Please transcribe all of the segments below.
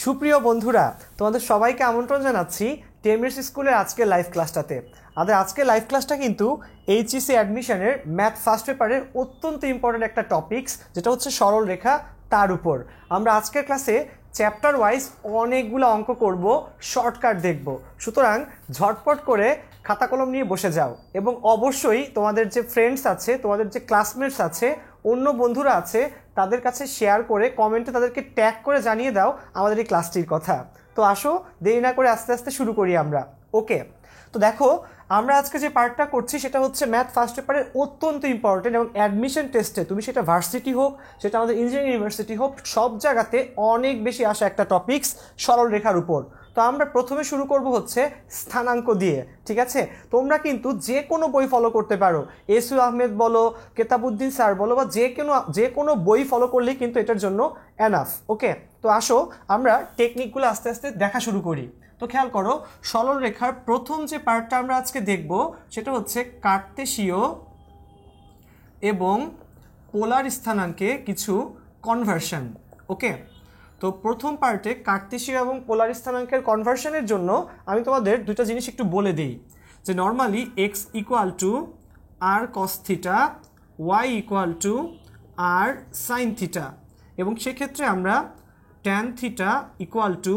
সুপ্রিয় বন্ধুরা, তোমাদের সবাইকে আমন্ত্রণ জানাচ্ছি টেমরেস স্কুলের আজকে লাইভ ক্লাসটাতে। আমাদের আজকে লাইভ ক্লাসটা কিন্তু এইচএসসি অ্যাডমিশনের ম্যাথ ফার্স্ট পেপারের অত্যন্ত ইম্পর্টেন্ট একটা টপিকস, যেটা হচ্ছে সরল রেখা। তার উপর আমরা আজকের ক্লাসে চ্যাপ্টার ওয়াইজ অনেকগুলো অঙ্ক করব, শর্টকাট দেখব। সুতরাং ঝটপট করে খাতা কলম নিয়ে বসে যাও এবং অবশ্যই তোমাদের যে ফ্রেন্ডস আছে, তোমাদের যে ক্লাসমেটস আছে, অন্য বন্ধুরা আছে, তাদের কাছে শেয়ার করে কমেন্টে তাদেরকে ট্যাগ করে জানিয়ে দাও আমাদের এই ক্লাসটির কথা। তো আসো দেরি না করে আস্তে আস্তে শুরু করি আমরা। ওকে, তো দেখো আমরা আজকে যে পার্টটা করছি সেটা হচ্ছে ম্যাথ ফার্স্ট পেপারের অত্যন্ত ইম্পর্টেন্ট এবং অ্যাডমিশন টেস্টে তুমি সেটা ভার্সিটি হোক, সেটা আমাদের ইঞ্জিনিয়ারিং ইউনিভার্সিটি হোক, সব জায়গাতে অনেক বেশি আসা একটা টপিকস সরল রেখার উপর। তো আমরা প্রথমে শুরু করব হচ্ছে স্থানাঙ্ক দিয়ে। ঠিক আছে, তোমরা কিন্তু যে কোনো বই ফলো করতে পারো, এসু আহমেদ বলো, কেতাবুদ্দিন স্যার বলো, বা যে কোনো বই ফলো করলেই কিন্তু এটার জন্য এনাফ। ওকে, তো আসো আমরা টেকনিকগুলো আস্তে আস্তে দেখা শুরু করি। তো খেয়াল করো, সরল রেখার প্রথম যে পার্টটা আমরা আজকে দেখব সেটা হচ্ছে কার্তেশীয় এবং পোলার স্থানাঙ্কে কিছু কনভার্সন। ওকে, তো প্রথম পার্টে কার্তেশীয় এবং পোলার স্থানাঙ্কের কনভার্সনের জন্য আমি তোমাদের দুটো জিনিস একটু বলে দিই, যে normally x equal to r cos theta, y equal to r sine theta, এবং সেক্ষেত্রে আমরা tan theta equal to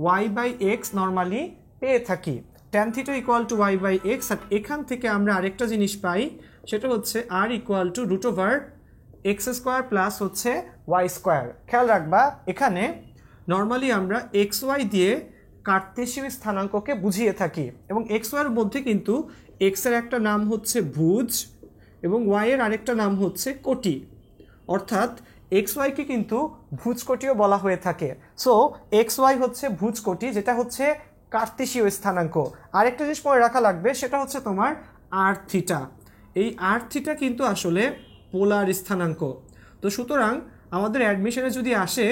y by x normally পেয়ে থাকি। Tan theta equal to y by x. আর এখান থেকে আমরা আরেকটা জিনিস পাই, সেটা হচ্ছে r equal to root over x square plus হচ্ছে ওয়াই স্কোয়ার। খেয়াল রাখবা, এখানে নর্মালি আমরা এক্স ওয়াই দিয়ে কার্তেশীয় স্থানাঙ্ককে বুঝিয়ে থাকি, এবং এক্স ওয়াইয়ের মধ্যে কিন্তু এক্সের একটা নাম হচ্ছে ভুজ এবং ওয়াইয়ের আরেকটা নাম হচ্ছে কোটি, অর্থাৎ এক্স ওয়াইকে কিন্তু ভুজকোটিও বলা হয়ে থাকে। সো এক্স ওয়াই হচ্ছে ভুজকোটি, যেটা হচ্ছে কার্তেশীয় স্থানাঙ্ক। আরেকটা জিনিস মনে রাখা লাগবে, সেটা হচ্ছে তোমার আর থিটা। এই আর থিটা কিন্তু আসলে পোলার স্থানাঙ্ক। তো সুতরাং আমাদের অ্যাডমিশনে যদি আসে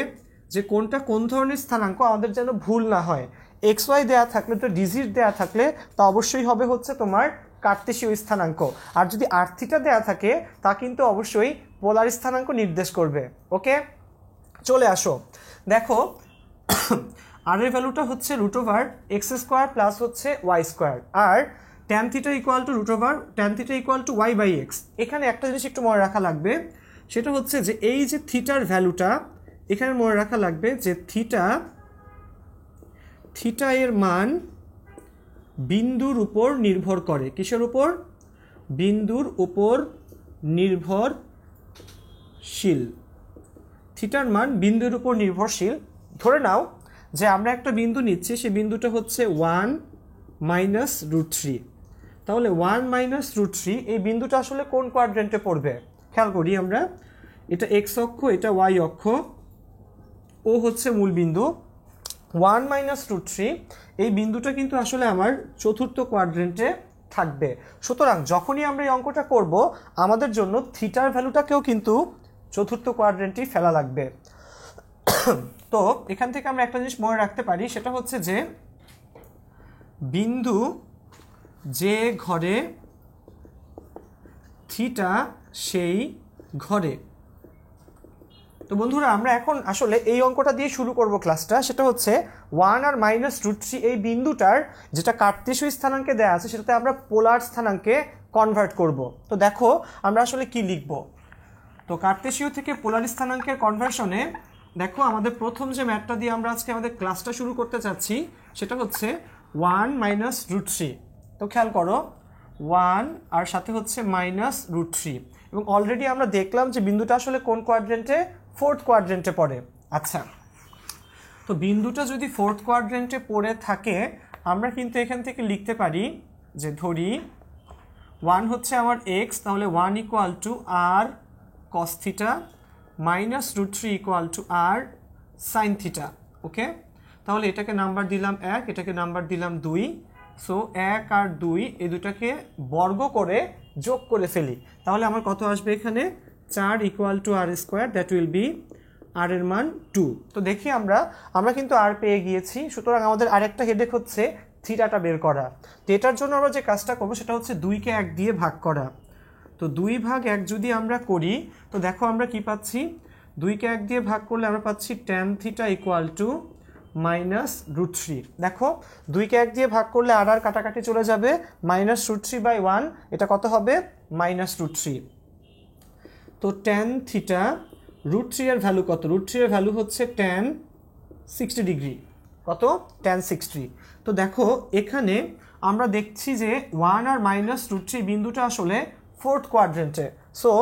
যে কোনটা কোন ধরনের স্থানাঙ্ক, আমাদের যেন ভুল না হয়। এক্স ওয়াই দেওয়া থাকলে, তো ডিজিট দেওয়া থাকলে, তা অবশ্যই হবে হচ্ছে তোমার কার্তেশীয় স্থানাঙ্ক। আর যদি আর থিটা দেওয়া থাকে, তা কিন্তু অবশ্যই পোলার স্থানাঙ্ক নির্দেশ করবে। ওকে, চলে আসো, দেখো আর এর ভ্যালুটা হচ্ছে root over x square plus হচ্ছে ওয়াই স্কোয়ার, আর tan theta equal to root over tan theta equal to y by x. এখানে একটা জিনিস একটু মনে রাখা লাগবে, সেটা হচ্ছে যে এই যে থিটার ভ্যালুটা, এখানে মনে রাখা লাগবে যে থিটা এর মান বিন্দুর উপর নির্ভর করে। কিসের উপর? বিন্দুর উপর নির্ভরশীল। থিটার মান বিন্দুর উপর নির্ভরশীল। ধরে নাও যে আমরা একটা বিন্দু নিচ্ছি, সেই বিন্দুটা হচ্ছে 1 মাইনাস রুট 3। তাহলে 1 মাইনাস রুট 3 এই বিন্দুটা আসলে কোন কোয়াড্রেন্টে পড়বে? খেয়াল করি আমরা, এটা এক্স অক্ষ, এটা ওয়াই অক্ষ, ও হচ্ছে মূল বিন্দু। 1 মাইনাস রুট 3 এই বিন্দুটা কিন্তু আসলে আমার চতুর্থ কোয়াড্রেন্টে থাকবে। সুতরাং যখনই আমরা এই অঙ্কটা করব, আমাদের জন্য থিটার ভ্যালুটাকেও কিন্তু চতুর্থ কোয়াড্রেন্টেই ফেলা লাগবে। তো এখান থেকে আমরা একটা জিনিস মনে রাখতে পারি, সেটা হচ্ছে যে বিন্দু যে ঘরে থিটা সেই ঘরে। তো বন্ধুরা, আমরা এখন আসলে এই অঙ্কটা দিয়ে শুরু করব ক্লাসটা। সেটা হচ্ছে 1 আর মাইনাস রুট 3 এই বিন্দুটার যেটা কার্তেশীয় স্থানাঙ্কে দেওয়া আছে, সেটাতে আমরা পোলার স্থানাঙ্কে কনভার্ট করব। তো দেখো আমরা আসলে কি লিখব। তো কার্তেশীয় থেকে পোলার স্থানাঙ্কের কনভার্সনে দেখো, আমাদের প্রথম যে ম্যাথটা দিয়ে আমরা আজকে আমাদের ক্লাসটা শুরু করতে চাচ্ছি, সেটা হচ্ছে 1 মাইনাস রুট 3। তো খেয়াল করো, 1 আর সাথে হচ্ছে মাইনাস রুট 3, এবং অলরেডি আমরা দেখলাম যে বিন্দুটা আসলে কোন কোয়াড্রেন্টে? ফোর্থ কোয়াড্রেন্টে পড়ে। আচ্ছা, তো বিন্দুটা যদি ফোর্থ কোয়াড্রেন্টে পড়ে থাকে, আমরা কিন্তু এখান থেকে লিখতে পারি যে ধরি 1 হচ্ছে আমার এক্স, তাহলে 1 equal to r cos theta minus root 3 equal to r sine theta. Okay, তাহলে এটাকে নাম্বার দিলাম 1, এটাকে নাম্বার দিলাম 2। সো 1 আর 2 এই দুটাকে বর্গ করে যোগ করে ফেলি, তাহলে আমার কত আসবে? এখানে 4 equal to r square, that will be r এর মান 2। তো দেখি আমরা কিন্তু আর পেয়ে গিয়েছি। সুতরাং আমাদের আরেকটা হেডেক হচ্ছে থিটাটা বের করা। তো এটার জন্য আমরা যে কাজটা করবো সেটা হচ্ছে 2কে 1 দিয়ে ভাগ করা। তো 2 ভাগ 1 যদি আমরা করি, তো দেখো আমরা কি পাচ্ছি? 2কে 1 দিয়ে ভাগ করলে আমরা পাচ্ছি ট্যান থিটা ইকুয়াল টু -√3। দেখো 2কে 1 দিয়ে ভাগ করলে আর কাটাকাটি চলে যাবে, -√3/1 এটা কত হবে -√3। তো tan থিটা √3 এর ভ্যালু কত? √3 এর ভ্যালু হচ্ছে tan 60 ডিগ্রি। কত? tan 60। তো দেখো এখানে আমরা দেখছি যে 1 আর -√3 বিন্দুটা আসলে ফোর্থ কোয়াড্রেন্টে। সো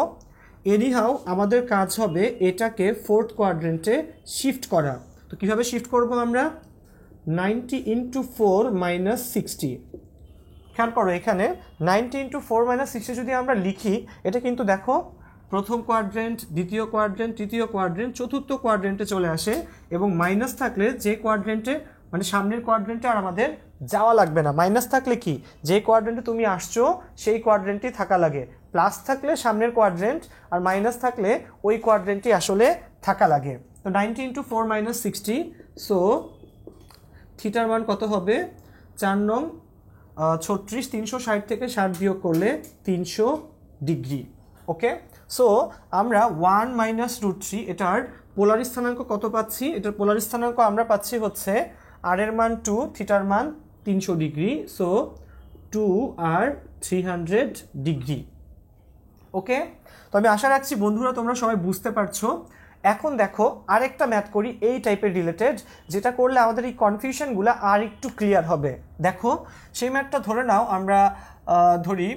এনিহাউ আমাদের কাজ হবে এটাকে ফোর্থ কোয়াড্রেন্টে শিফট করা। তো কিভাবে শিফট করব আমরা? 90 × 4 - 60। খেয়াল করো এখানে 90 × 4 - 60 যদি আমরা লিখি, এটা কিন্তু দেখো প্রথম কোয়াড্রেন্ট, দ্বিতীয় কোয়াড্রেন্ট, তৃতীয় কোয়াড্রেন্ট, চতুর্থ কোয়াড্রেন্টে চলে আসে, এবং মাইনাস থাকলে যে কোয়াড্রেন্টে মানে সামনের কোয়াড্রেন্টে আর আমাদের যাওয়া লাগবে না। মাইনাস থাকলে কি, যে কোয়াড্রেন্টে তুমি আসছো সেই কোয়াড্রেন্টই থাকা লাগে, প্লাস থাকলে সামনের কোয়াড্রেন্ট, আর মাইনাস থাকলে ওই কোয়াড্রেন্টই আসলে থাকা লাগে। তো 90 × 4 - 60, সো থিটার মান কত হবে? 4 নং 36, 360 থেকে 60 বিয়োগ করলে 300 ডিগ্রি। ওকে, সো আমরা 1 - √3 এটার পোলার স্থানাঙ্ক কত পাচ্ছি? এটার পোলার স্থানাঙ্ক আমরা পাচ্ছি হচ্ছে আর এর মান 2, থিটার মান 300 ডিগ্রি, সো 2 আর 300 ডিগ্রি। ওকে, তো আমি আশা রাখছি বন্ধুরা তোমরা সবাই বুঝতে পারছো। এখন দেখো আরেকটা ম্যাথ করি এই টাইপের রিলেটেড, যেটা করলে আমাদের এই কনফিউশনগুলো আর একটু ক্লিয়ার হবে। দেখো সেই ম্যাথটা ধরে নাও আমরা ধরি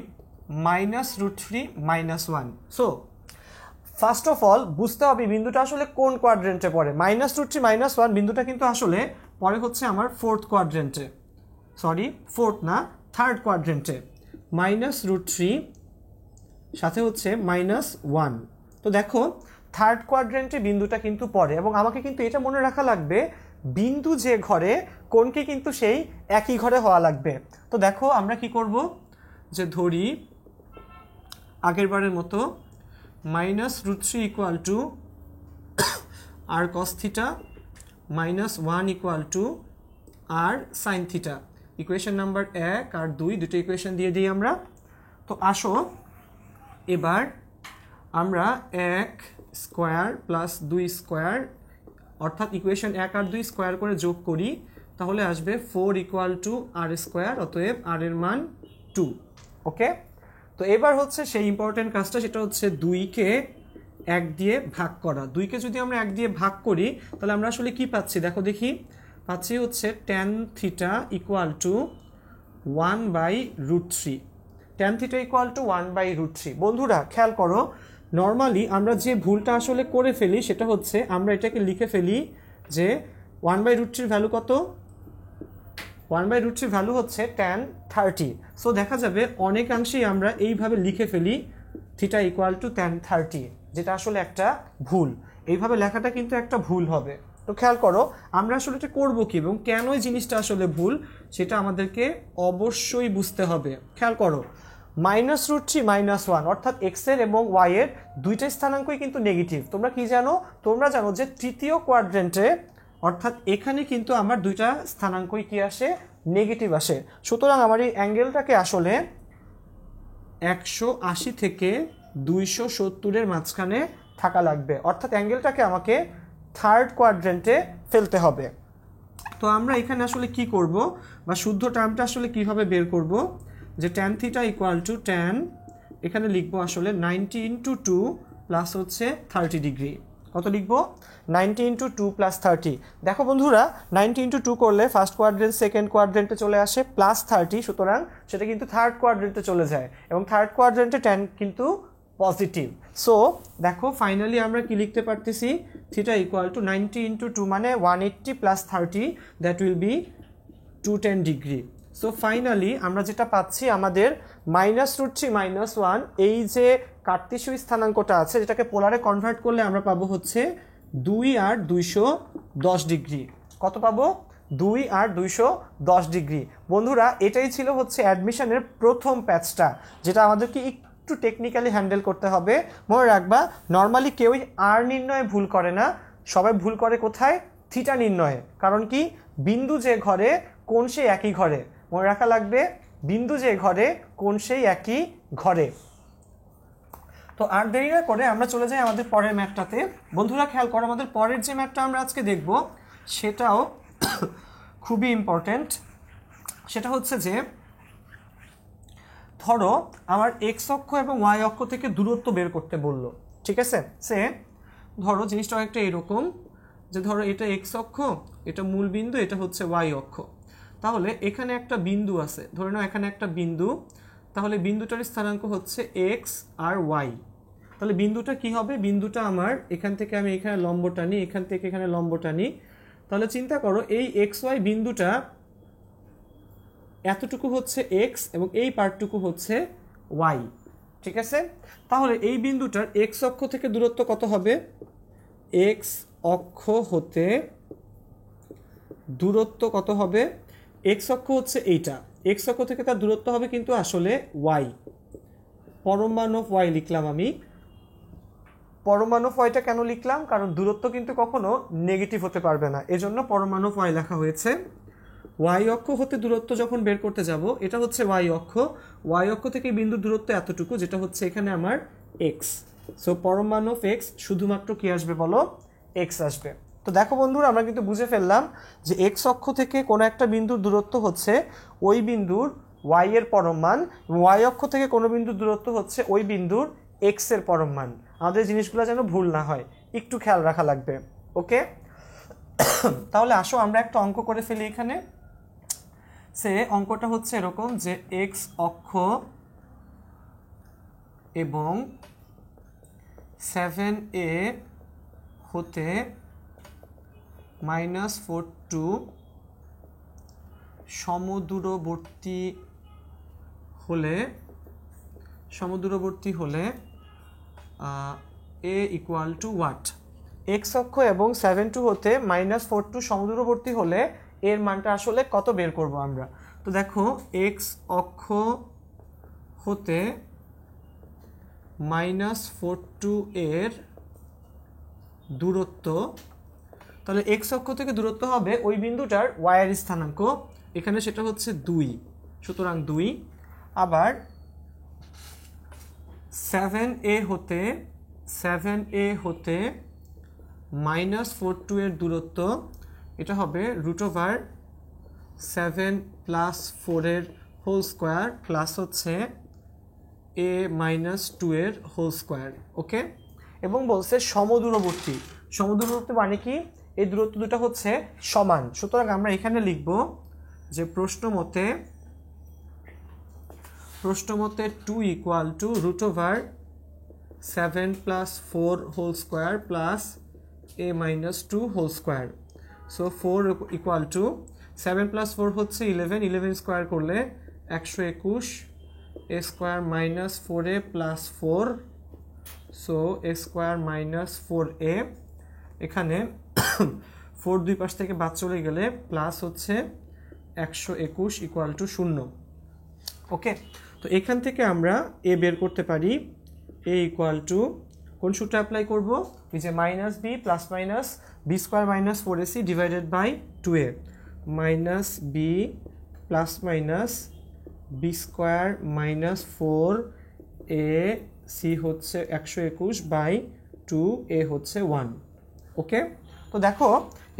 -√3 - 1। সো ফার্স্ট অফ অল বুঝতে হবে বিন্দুটা আসলে কোন কোয়াড্রেন্টে পড়ে। -√3 - 1 বিন্দুটা কিন্তু আসলে পরে হচ্ছে আমার ফোর্থ কোয়াড্রেন্টে, সরি ফোর্থ না, থার্ড কোয়াড্রেন্টে। -√3 সাথে হচ্ছে -1। তো দেখো থার্ড কোয়াড্রেন্টে বিন্দুটা কিন্তু পড়ে, এবং আমাকে কিন্তু এটা মনে রাখা লাগবে বিন্দু যে ঘরে কোণকে কিন্তু সেই একই ঘরে হওয়া লাগবে। তো দেখো আমরা কি করব, যে ধরি আগের বারের মতো -√3 = r cos θ, -1 = r sin θ। Equation number 1 আর 2 দুটো ইকুয়েশন দিয়ে দিই আমরা। তো আসো এবার আমরা 1 স্কোয়ার প্লাস 2 স্কোয়ার, অর্থাৎ ইকুয়েশন 1 আর 2 স্কোয়ার করে যোগ করি, তাহলে আসবে 4 = r²। অতএব r এর মান 2। ওকে, তো এবার হচ্ছে সেই ইম্পর্টেন্ট কাজটা, সেটা হচ্ছে 2কে 1 দিয়ে ভাগ করা। 2কে যদি আমরা 1 দিয়ে ভাগ করি তাহলে আমরা আসলে কি পাচ্ছি দেখো দেখি, পাচ্ছি হচ্ছে tan θ = 1/√3। tan θ = 1/√3। বন্ধুরা খেয়াল করো, নর্মালি আমরা যে ভুলটা আসলে করে ফেলি সেটা হচ্ছে আমরা এটাকে লিখে ফেলি যে 1/√3 ভ্যালু কত? 1/√3 ভ্যালু হচ্ছে tan 30। সো দেখা যাবে অনেকাংশেই আমরা এইভাবে লিখে ফেলি θ = tan 30, যেটা আসলে একটা ভুল। এইভাবে লেখাটা কিন্তু একটা ভুল হবে। তো খেয়াল করো আমরা আসলে এটা করবো কি এবং কেন এই জিনিসটা আসলে ভুল সেটা আমাদেরকে অবশ্যই বুঝতে হবে। খেয়াল করো -√3 - 1 অর্থাৎ x এর এবং y এর দুইটা স্থানাঙ্কই কিন্তু নেগেটিভ। তোমরা কি জানো? তোমরা জানো যে তৃতীয় কোয়াড্রেন্টে অর্থাৎ এখানে কিন্তু আমার দুইটা স্থানাঙ্কই কি আসে? নেগেটিভ আসে। সুতরাং আমার এই অ্যাঙ্গেলটাকে আসলে 180 থেকে 270 এর মাঝখানে থাকা লাগবে, অর্থাৎ অ্যাঙ্গেলটাকে আমাকে থার্ড কোয়াড্রেন্টে ফেলতে হবে। তো আমরা এখানে আসলে কি করব বা শুদ্ধ টার্মটা আসলে কিভাবে বের করব, যে tan θ = tan, এখানে লিখবো আসলে 90 × 2 প্লাস হচ্ছে 30 ডিগ্রি। কত লিখবো? 90 × 2 + 30। দেখো বন্ধুরা 90 × 2 করলে ফার্স্ট কোয়াড্রেন্ট সেকেন্ড কোয়াড্রেন্টে চলে আসে, প্লাস 30, সুতরাং সেটা কিন্তু থার্ড কোয়াড্রেন্টে চলে যায়, এবং থার্ড কোয়াড্রেন্টে tan কিন্তু পজিটিভ। সো দেখো ফাইনালি আমরা কি লিখতে পারতেছি, θ = 90 × 2 মানে 180 + 30, that will B 210 degree. So finally আমরা যেটা পাচ্ছি আমাদের -√3 - 1 এই যে কার্তেশীয় স্থানাঙ্কটা আছে যেটাকে পোলারে কনভার্ট করলে আমরা পাবো হচ্ছে 2 আর 210 ডিগ্রি। কত পাবো? 2 আর 210 ডিগ্রি। বন্ধুরা এটাই ছিল হচ্ছে অ্যাডমিশনের প্রথম প্যাচটা, যেটা আমাদেরকে একটু টেকনিক্যালি হ্যান্ডেল করতে হবে। মনে রাখবা নর্মালি কেউই আর নির্ণয়ে ভুল করে না, সবাই ভুল করে কোথায়? থিটা নির্ণয়ে। কারণ কি? বিন্দু যে ঘরে কোণ সেই একই ঘরে। মনে রাখা লাগবে বিন্দু যে ঘরে কোণ সেই একই ঘরে। তো আর দেরি না করে আমরা চলে যাই আমাদের পরের ম্যাথটাতে। বন্ধুরা খেয়াল করো আমাদের পরের যে ম্যাথটা আমরা আজকে দেখব সেটাও খুবই ইম্পর্ট্যান্ট, সেটা হচ্ছে যে ধরো আমার এক্স অক্ষ এবং ওয়াই অক্ষ থেকে দূরত্ব বের করতে বললো, ঠিক আছে। সে ধরো জিনিসটা একটা এরকম যে ধরো এটা এক্স অক্ষ, এটা মূল বিন্দু, এটা হচ্ছে ওয়াই অক্ষ। তাহলে এখানে একটা বিন্দু আছে, ধরে নাও এখানে একটা বিন্দু, তাহলে বিন্দুটার স্থানাঙ্ক হচ্ছে এক্স আর ওয়াই। তাহলে বিন্দুটা কি হবে, বিন্দুটা আমার এখান থেকে আমি এখানে লম্ব টানি, এখান থেকে এখানে লম্ব টানি, তাহলে চিন্তা করো এই এক্স ওয়াই বিন্দুটা এতটুকু হচ্ছে এক্স এবং এই পার্টটুকু হচ্ছে ওয়াই, ঠিক আছে। তাহলে এই বিন্দুটার এক্স অক্ষ থেকে দূরত্ব কত হবে, এক্স অক্ষ হতে দূরত্ব কত হবে, এক্স অক্ষ হচ্ছে এইটা, এক্স অক্ষ থেকে তার দূরত্ব হবে কিন্তু আসলে ওয়াই, পরম অফ ওয়াই লিখলাম আমি। পরম অফ ওয়াইটা কেন লিখলাম, কারণ দূরত্ব কিন্তু কখনো নেগেটিভ হতে পারবে না, এজন্য পরম অফ ওয়াই লেখা হয়েছে। ওয়াই অক্ষ হতে দূরত্ব যখন বের করতে যাব, এটা হচ্ছে ওয়াই অক্ষ, ওয়াই অক্ষ থেকে বিন্দুর দূরত্ব এতটুকু, যেটা হচ্ছে এখানে আমার এক্স। সো পরম অফ এক্স শুধুমাত্র কি আসবে বলো, এক্স আসবে। তো দেখো বন্ধুরা, আমরা কিন্তু বুঝে ফেললাম যে এক্স অক্ষ থেকে কোনো একটা বিন্দুর দূরত্ব হচ্ছে ওই বিন্দুর ওয়াই এর পরম মান, ওয়াই অক্ষ থেকে কোনো বিন্দুর দূরত্ব হচ্ছে ওই বিন্দুর এক্স এর পরম মান। আমাদের জিনিসগুলো যেন ভুল না হয়, একটু খেয়াল রাখা লাগবে, ওকে। তাহলে আসো আমরা একটা অঙ্ক করে ফেলি এখানে। সে অঙ্কটা হচ্ছে এরকম যে এক্স অক্ষ এবং 7a হতে -4 সমদূরবর্তী হলে a equal to what. X অক্ষ এবং 7 হতে -4 সমদূরবর্তী হলে এর মানটা আসলে কত বের করব আমরা। তো দেখো এক্স অক্ষ হতে -4 এর দূরত্ব, তাহলে এক্স অক্ষ থেকে দূরত্ব হবে ওই বিন্দুটার ওয়াই এর স্থানাঙ্ক, এখানে সেটা হচ্ছে 2, সুতরাং 2। আবার 7a হতে -4 এর দূরত্ব, এটা হবে √7 + 4 এর হোল স্কোয়ার প্লাস হচ্ছে a - 2 এর হোল স্কোয়ার, ওকে। এবং বলছে সমদূরবর্তী মানে কি, এই দূরত্ব দুটো হচ্ছে সমান, সুতরাং আমরা এখানে লিখব যে প্রশ্ন মতে 2 equal to √7 + 4 whole square plus a - 2 whole square. So 4 equal to 7 + 4 হচ্ছে 11, 11 স্কোয়ার করলে 121, a square -4a + 4, so a square -4a, এখানে 4 দুই পাশ থেকে বাদ চলে গেলে প্লাস হচ্ছে 121 ইকুয়াল টু 0, ওকে। তো এখান থেকে আমরা a বের করতে পারি, a ইকুয়াল টু কোন সূত্র অ্যাপ্লাই করব, এই যে -b ± b square - 4ac divided by 2a, -b ± b square -4ac হচ্ছে 121 বাই 2a হচ্ছে 1, ওকে। তো দেখো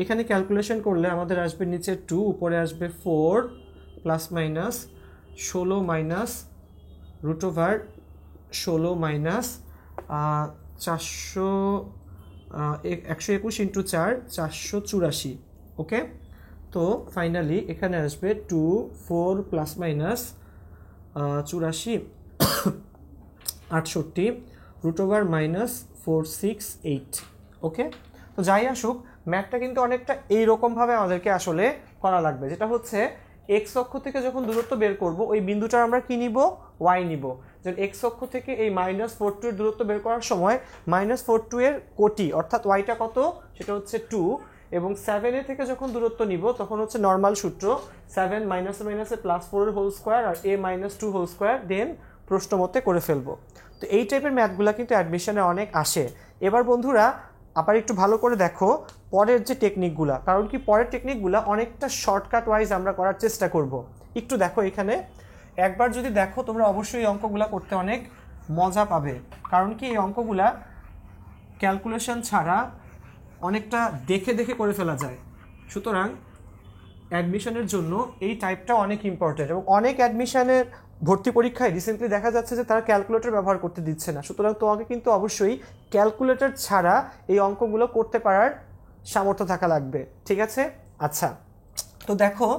এখানে ক্যালকুলেশন করলে আমাদের আসবে নিচে 2, উপরে আসবে 4 ± 16 - √16 400 121 × 4 484, ওকে। তো ফাইনালি এখানে আসবে 2 4 ± 84 68 √-468, ওকে। তো যাই আসুক, ম্যাথটা কিন্তু অনেকটা এইরকমভাবে আমাদেরকে আসলে করা লাগবে, যেটা হচ্ছে এক্স অক্ষ থেকে যখন দূরত্ব বের করব ওই বিন্দুটার আমরা কি নিব, ওয়াই নিব। যেমন এক্স অক্ষ থেকে এই -4 এর দূরত্ব বের করার সময় -4 এর কোটি অর্থাৎ ওয়াইটা কত, সেটা হচ্ছে 2, এবং 7a থেকে যখন দূরত্ব নিব তখন হচ্ছে নর্মাল সূত্র 7 - +4 এর হোল স্কোয়ার আর a - 2 হোল স্কোয়ার, দেন প্রশ্ন মতে করে ফেলবো। তো এই টাইপের ম্যাথগুলো কিন্তু অ্যাডমিশনে অনেক আসে। এবার বন্ধুরা আবার একটু ভালো করে দেখো পরের যে টেকনিকগুলো, কারণ কি পরের টেকনিকগুলো অনেকটা শর্টকাট ওয়াইজ আমরা করার চেষ্টা করব। একটু দেখো এখানে, একবার যদি দেখো তোমরা অবশ্যই এই অঙ্কগুলো করতে অনেক মজা পাবে, কারণ কি এই অঙ্কগুলা ক্যালকুলেশন ছাড়া অনেকটা দেখে দেখে করে ফেলা যায়। সুতরাং অ্যাডমিশনের জন্য এই টাইপটা অনেক ইম্পর্টেন্ট, এবং অনেক অ্যাডমিশনের ভর্তি পরীক্ষায় রিসেন্টলি দেখা যাচ্ছে যে তারা ক্যালকুলেটর ব্যবহার করতে দিচ্ছে না। সুতরাং তোমাকে কিন্তু অবশ্যই ক্যালকুলেটর ছাড়া এই অঙ্কগুলো করতে পারার সামর্থ্য থাকা লাগবে, ঠিক আছে? আচ্ছা, তো দেখো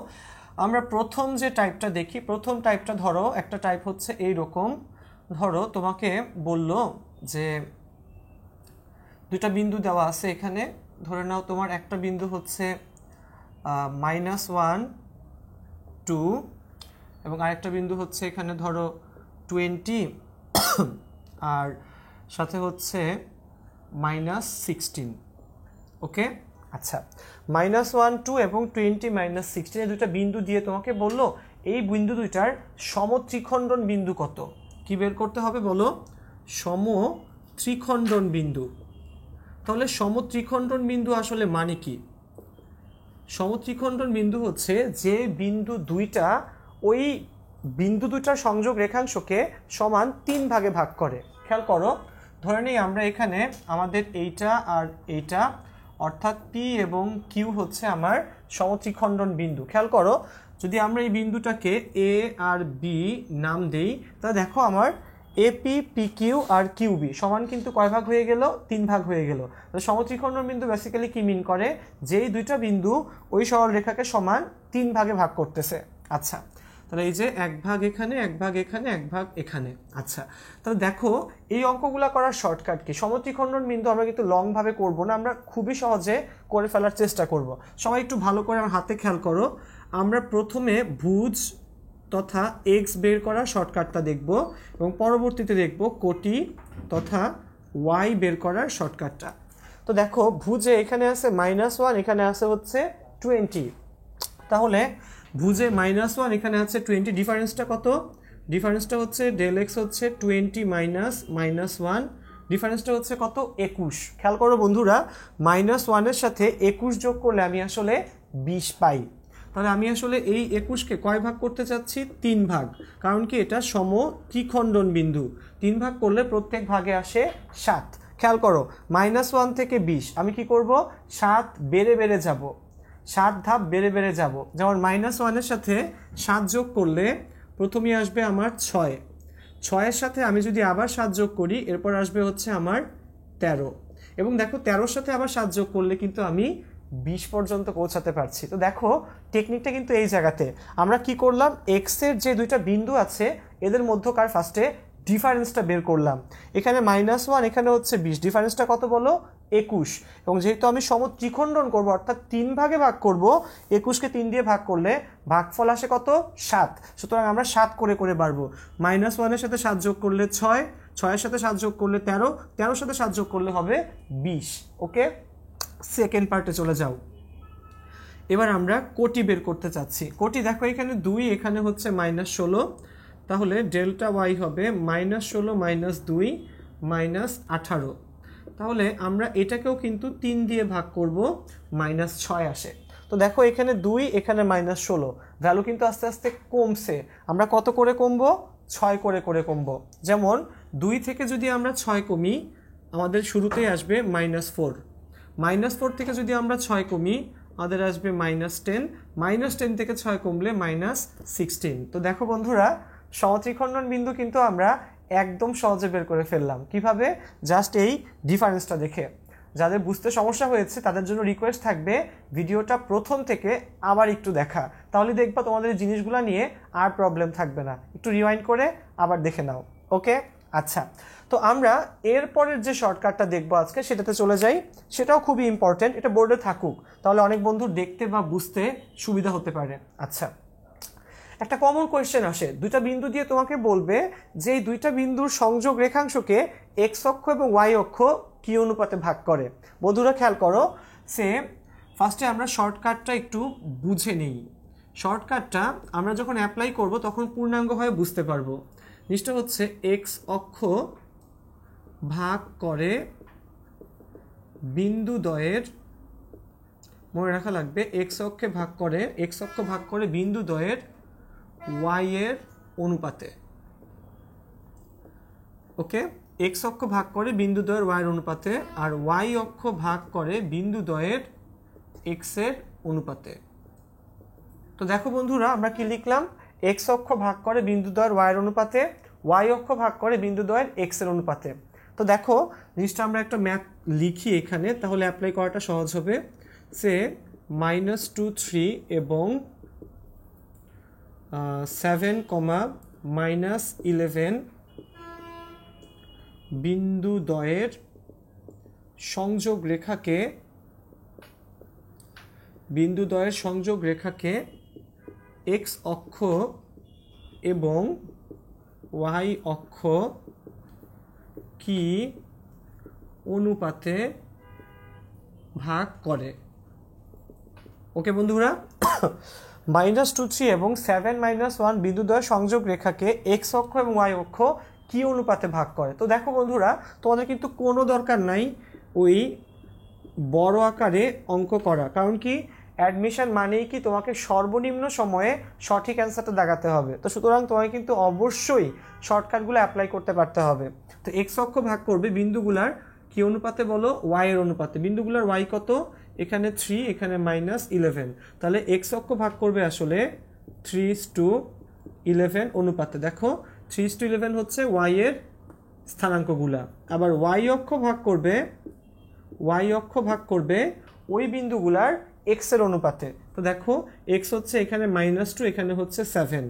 আমরা প্রথম যে টাইপটা দেখি, প্রথম টাইপটা ধরো একটা টাইপ হচ্ছে এই রকম। ধরো তোমাকে বলল যে দুইটা বিন্দু দেওয়া আছে এখানে, ধরে নাও তোমার একটা বিন্দু হচ্ছে -1 2 এবং আরেকটা বিন্দু হচ্ছে এখানে ধরো 20 আর সাথে হচ্ছে -16। ওকে, আচ্ছা, -1 2 এবং 20 -16 এই দুইটা বিন্দু দিয়ে তোমাকে বললো এই বিন্দু দুইটার সমত্রিখণ্ডন বিন্দু কত, কি বের করতে হবে বলো? সমত্রিখণ্ডন বিন্দু। তাহলে সমত্রিখণ্ডন বিন্দু আসলে মানে কি? সমত্রিখণ্ডন বিন্দু হচ্ছে যে বিন্দু দুইটা ওই বিন্দু দুইটার সংযোগ রেখাংশকে সমান 3 ভাগে ভাগ করে। খেয়াল করো, ধরে নিই আমরা এখানে আমাদের এইটা আর এইটা, অর্থাৎ পি এবং কিউ হচ্ছে আমার সমত্রিখণ্ডন বিন্দু। খেয়াল করো, যদি আমরা এই বিন্দুটাকে এ আর বি নাম দেই, তা দেখো আমার এপি পি কিউ আর কিউবি সমান কিন্তু কয় ভাগ হয়ে গেল? 3 ভাগ হয়ে গেল। সমত্রিখণ্ডন বিন্দু বেসিক্যালি কি মিন করে? যেই দুইটা বিন্দু ওই সরল রেখাকে সমান 3 ভাগে ভাগ করতেছে। আচ্ছা, তাহলে এই যে 1 ভাগ এখানে, 1 ভাগ এখানে, 1 ভাগ এখানে। আচ্ছা, তাহলে দেখো এই অঙ্কগুলা করার শর্টকাট কি? সমত্রিখণ্ডন বিন্দু আমরা কিন্তু লং ভাবে করব না, আমরা খুবই সহজে করে ফেলার চেষ্টা করব। সবাই একটু ভালো করে আমার হাতে খেয়াল করো। আমরা প্রথমে ভুজ তথা এক্স বের করার শর্টকাটটা দেখব এবং পরবর্তীতে দেখব কোটি তথা ওয়াই বের করার শর্টকাটটা। তো দেখো ভুজে এখানে আছে -1, এখানে আছে হচ্ছে 20। তাহলে ভুজে -1 এখানে আছে 20, ডিফারেন্সটা কত? ডিফারেন্সটা হচ্ছে ডেল এক্স হচ্ছে 20 -1, ডিফারেন্সটা হচ্ছে কত? 21। খেয়াল করো বন্ধুরা, -1 এর সাথে 21 যোগ করলে আমি আসলে 20 পাই। তাহলে আমি আসলে এই 21কে কয় ভাগ করতে চাচ্ছি? 3 ভাগ, কারণ কি এটা সমত্রিখণ্ডন বিন্দু। 3 ভাগ করলে প্রত্যেক ভাগে আসে 7। খেয়াল করো, -1 থেকে 20 আমি কি করব? 7 বেড়ে বেড়ে যাব, 7 ধাপ বেড়ে বেড়ে যাব। যেমন -1 এর সাথে 7 যোগ করলে প্রথমেই আসবে আমার 6, 6 এর সাথে আমি যদি আবার 7 যোগ করি এরপর আসবে হচ্ছে আমার 13, এবং দেখো 13 সাথে আবার 7 যোগ করলে কিন্তু আমি 20 পর্যন্ত পৌঁছাতে পারছি। তো দেখো টেকনিকটা কিন্তু এই জায়গাতে আমরা কি করলাম, এক্স এর যে দুইটা বিন্দু আছে এদের মধ্যকার ফার্স্টে ডিফারেন্সটা বের করলাম। এখানে -1, এখানে হচ্ছে 20, ডিফারেন্সটা কত বলো? 21। এবং যেহেতু আমি সমত্রিখণ্ডন করব অর্থাৎ 3 ভাগে ভাগ করব, 21কে 3 দিয়ে ভাগ করলে ভাগফল আসে কত? 7। সুতরাং আমরা 7 করে করে বাড়বো। -1 এর সাথে 7 যোগ করলে 6, 6 এর সাথে 7 যোগ করলে 13, 13 এর সাথে 7 যোগ করলে হবে 20। ওকে, সেকেন্ড পার্টে চলে যাও। এবার আমরা কোটি বের করতে চাচ্ছি। কোটি দেখো এখানে 2, এখানে হচ্ছে -16, তাহলে ডেল্টা ওয়াই হবে -16 -2 -18। তাহলে আমরা এটাকেও কিন্তু 3 দিয়ে ভাগ করব, -6 আসে। তো দেখো এখানে 2, এখানে -16, ভ্যালু কিন্তু আস্তে আস্তে কমছে। আমরা কত করে কমবো? 6 করে করে কমবো। যেমন 2 থেকে যদি আমরা 6 কমি আমাদের শুরুতেই আসবে -4, -4 থেকে যদি আমরা 6 কমি আমাদের আসবে -10, -10 থেকে 6 কমলে -16। তো দেখো বন্ধুরা, সমত্রিখণ্ডন বিন্দু কিন্তু আমরা একদম সহজে বের করে ফেললাম। কিভাবে? জাস্ট এই ডিফারেন্সটা দেখে। যাদের বুঝতে সমস্যা হয়েছে তাদের জন্য রিকোয়েস্ট থাকবে ভিডিওটা প্রথম থেকে আবার একটু দেখা, তাহলে দেখবা তোমাদের এই জিনিসগুলো নিয়ে আর প্রবলেম থাকবে না। একটু রিওয়াইন্ড করে আবার দেখে নাও। ওকে, আচ্ছা, তো আমরা এরপরের যে শর্টকাটটা দেখবো আজকে সেটাতে চলে যাই। সেটাও খুবই ইম্পর্টেন্ট, এটা বোর্ডে থাকুক, তাহলে অনেক বন্ধু দেখতে বা বুঝতে সুবিধা হতে পারে। আচ্ছা, একটা কমন কোয়েশ্চেন আসে, দুইটা বিন্দু দিয়ে তোমাকে বলবে যে এই দুইটা বিন্দুর সংযোগ রেখাংশকে এক্স অক্ষ এবং ওয়াই অক্ষ কি অনুপাতে ভাগ করে। বন্ধুরা খেয়াল করো, ফার্স্টে আমরা শর্টকাটটা একটু বুঝে নিই। শর্টকাটটা আমরা যখন অ্যাপ্লাই করব তখন পূর্ণাঙ্গ হয়ে বুঝতে পারবো। জিনিসটা হচ্ছে এক্স অক্ষ ভাগ করে বিন্দুদ্বয়ের, মনে রাখা লাগবে, এক্স অক্ষ ভাগ করে বিন্দুদ্বয়ের ওয়াই এর অনুপাতে। ওকে, এক্স অক্ষ ভাগ করে বিন্দুদ্বয়ের ওয়াই এর অনুপাতে, আর ওয়াই অক্ষ ভাগ করে বিন্দুদ্বয়ের এক্স এর অনুপাতে। তো দেখো বন্ধুরা, আমরা কি লিখলাম? এক্স অক্ষ ভাগ করে বিন্দুদ্বয়ের ওয়াই এর অনুপাতে, ওয়াই অক্ষ ভাগ করে বিন্দুদ্বয়ের এক্স এর অনুপাতে। তো দেখো জিনিসটা আমরা একটা ম্যাথ লিখি এখানে, তাহলে অ্যাপ্লাই করাটা সহজ হবে। সে -2 3 এবং 7, -11 বিন্দুদ্বয়ের সংযোগ রেখাকে এক্স অক্ষ এবং ওয়াই অক্ষ কি অনুপাতে ভাগ করে? ওকে বন্ধুরা, -2 3 এবং 7 -1 বিন্দুদ্বয়ের সংযোগ রেখাকে এক্স অক্ষ এবং ওয়াই অক্ষ কি অনুপাতে ভাগ করে। তো দেখো বন্ধুরা, তোমাদের কিন্তু কোনো দরকার নাই ওই বড় আকারে অঙ্ক করা, কারণ কি অ্যাডমিশন মানেই কি তোমাকে সর্বনিম্ন সময়ে সঠিক অ্যান্সারটা দেখাতে হবে। তো সুতরাং তোমাকে কিন্তু অবশ্যই শর্টকাটগুলো অ্যাপ্লাই করতে পারতে হবে। তো এক্স অক্ষ ভাগ করবে বিন্দুগুলার কি অনুপাতে বলো? ওয়াই এর অনুপাতে। বিন্দুগুলার ওয়াই কত? এখানে 3, এখানে -11, তাহলে এক্স অক্ষ ভাগ করবে আসলে 3:11 অনুপাতে। দেখো 3:11 হচ্ছে ওয়াই এর স্থানাঙ্কগুলা। আবার ওয়াই অক্ষ ভাগ করবে ওই বিন্দুগুলার এক্স এর অনুপাতে। তো দেখো এক্স হচ্ছে এখানে -2, এখানে হচ্ছে 7,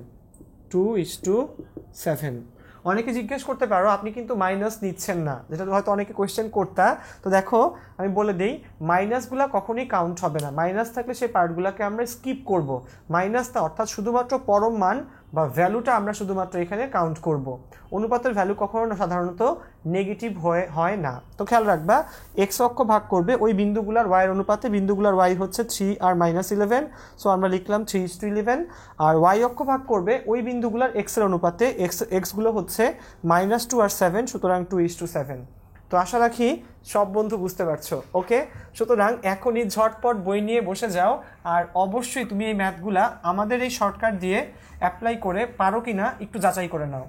2:7। অনেকে জিজ্ঞেস করতে পারো আপনি কিন্তু মাইনাস নিচ্ছেন না, যেটা হয়তো অনেকে কোয়েশ্চেন করতা। তো দেখো আমি বলে দিই, মাইনাসগুলা কখনোই কাউন্ট হবে না। মাইনাস থাকলে সেই পার্টগুলোকে আমরা স্কিপ করব। মাইনাসটা অর্থাৎ শুধুমাত্র পরম মান বা ভ্যালুটা আমরা শুধুমাত্র এখানে কাউন্ট করব। অনুপাতের ভ্যালু কখনো সাধারণত নেগেটিভ হয় না। তো খেয়াল রাখবা, এক্স অক্ষ ভাগ করবে ওই বিন্দুগুলার ওয়াইয়ের অনুপাতে। বিন্দুগুলার ওয়াই হচ্ছে 3 আর -11, সো আমরা লিখলাম 3:11। আর ওয়াই অক্ষ ভাগ করবে ওই বিন্দুগুলার এক্স এর অনুপাতে। এক্সগুলো হচ্ছে -2 আর 7, সুতরাং 2:7। তো আশা রাখি সব বন্ধু বুঝতে পারছো। ওকে, সুতরাং এখনই ঝটপট বই নিয়ে বসে যাও, আর অবশ্যই তুমি এই ম্যাথগুলা আমাদের এই শর্টকাট দিয়ে অ্যাপ্লাই করে পারো কি না একটু যাচাই করে নাও।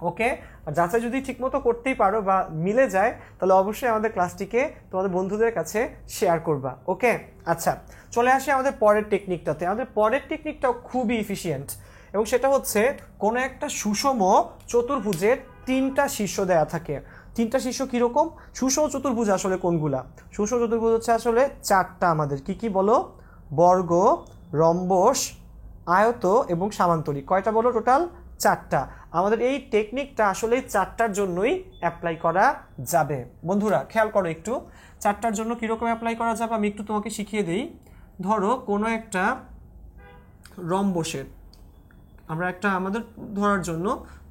ওকে, আর যাচাই যদি ঠিকমতো করতেই পারো বা মিলে যায়, তাহলে অবশ্যই আমাদের ক্লাসটিকে তোমাদের বন্ধুদের কাছে শেয়ার করবা। ওকে, আচ্ছা চলে আসি আমাদের পরের টেকনিকটাতে। আমাদের পরের টেকনিকটাও খুবই এফিশিয়েন্ট, এবং সেটা হচ্ছে কোনো একটা সুষম চতুর্ভুজের 3টা শীর্ষ দেয়া থাকে। 3টা শীর্ষ কীরকম? সুষম চতুর্ভুজ আসলে কোনগুলা? সুষম চতুর্ভুজ হচ্ছে আসলে 4টা। আমাদের কি কি বলো? বর্গ, রম্বস, আয়ত এবং সামান্তরিক। কয়টা বলো? টোটাল 4টা। আমাদের এই টেকনিকটা আসলে 4টার জন্যই অ্যাপ্লাই করা যাবে। বন্ধুরা খেয়াল করো একটু, 4টার জন্য কীরকম অ্যাপ্লাই করা যাবে আমি একটু তোমাকে শিখিয়ে দিই। ধরো কোনো একটা রম্বসের, আমরা একটা আমাদের ধরার জন্য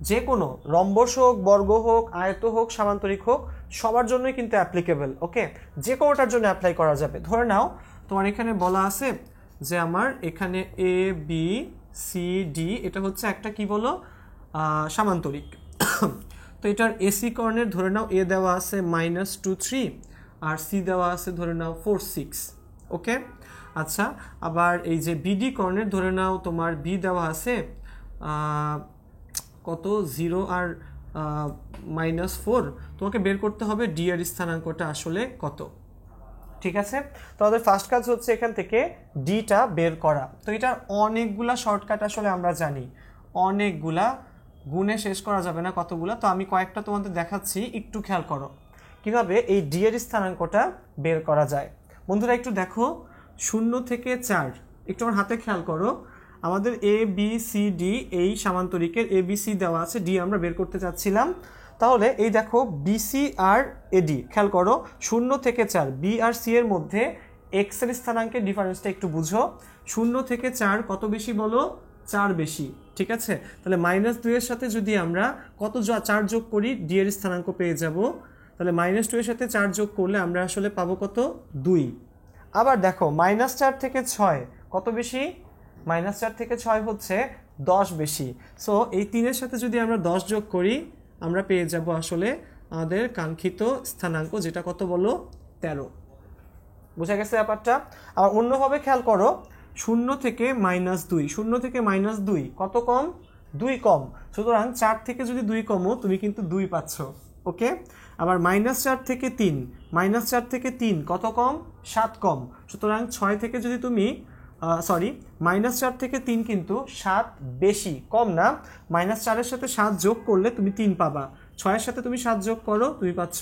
যে কোনো রম্বস হোক, বর্গ হোক, আয়ত হোক, সামান্তরিক হোক, সবার জন্যই কিন্তু অ্যাপ্লিকেবল। ওকে, যে কোনোটার জন্য অ্যাপ্লাই করা যাবে। ধরে নাও তোমার এখানে বলা আছে যে আমার এখানে ABCD, এটা হচ্ছে একটা কি বলো? সামান্তরিক। তো এটার AC কর্ণের ধরে নাও A দেওয়া আছে -2 3 আর C দেওয়া আছে ধরে নাও 4 6। ওকে, আচ্ছা আবার এই যে BD কর্ণের ধরে নাও তোমার B দেওয়া আছে কত 0 আর -4। তোমাকে বের করতে হবে D এর স্থানাঙ্কটা আসলে কত। ঠিক আছে, তো আমাদের ফার্স্ট কাজ হচ্ছে এখান থেকে ডিটা বের করা। তো এটার অনেকগুলা শর্টকাট আসলে আমরা জানি, অনেকগুলা, গুণে শেষ করা যাবে না কতগুলা। তো আমি কয়েকটা তোমাদের দেখাচ্ছি, একটু খেয়াল করো কিভাবে এই ডি এর স্থানাঙ্কটা বের করা যায়। বন্ধুরা একটু দেখো, 0 থেকে 4, একটু আমার হাতে খেয়াল করো। আমাদের ABCD এই সামান্তরিকের ABC দেওয়া আছে, ডি আমরা বের করতে চাচ্ছিলাম। তাহলে এই দেখো BC আর AD, খেয়াল করো 0 থেকে 4, B আর C এর মধ্যে X এর স্থানাঙ্কের ডিফারেন্সটা একটু বুঝো। 0 থেকে 4 কত বেশি বলো? 4 বেশি। ঠিক আছে, তাহলে -2 এর সাথে যদি আমরা কত 4 যোগ করি, D এর স্থানাঙ্ক পেয়ে যাব। তাহলে -2 এর সাথে 4 যোগ করলে আমরা আসলে পাবো কত? 2। আবার দেখো -4 থেকে 6 কত বেশি? -4 থেকে 6 হচ্ছে 10 বেশি। সো এই 3 এর সাথে যদি আমরা 10 যোগ করি, আমরা পেয়ে যাব আসলে আমাদের কাঙ্ক্ষিত স্থানাঙ্ক, যেটা কত বলো? 13। বোঝা গেছে ব্যাপারটা? আবার অন্যভাবে খেয়াল করো, 0 থেকে -2, 0 থেকে -2 কত কম? 2 কম। সুতরাং 4 থেকে যদি 2 কমো, তুমি কিন্তু 2 পাচ্ছ। ওকে, আবার -4 থেকে 3, -4 থেকে 3 কত কম? 7 কম। সুতরাং 6 থেকে যদি তুমি সরি -4 থেকে 3 কিন্তু 7 বেশি, কম না। -4-এর সাথে 7 যোগ করলে তুমি 3 পাবা, 6-এর সাথে তুমি 7 যোগ করো তুমি পাচ্ছ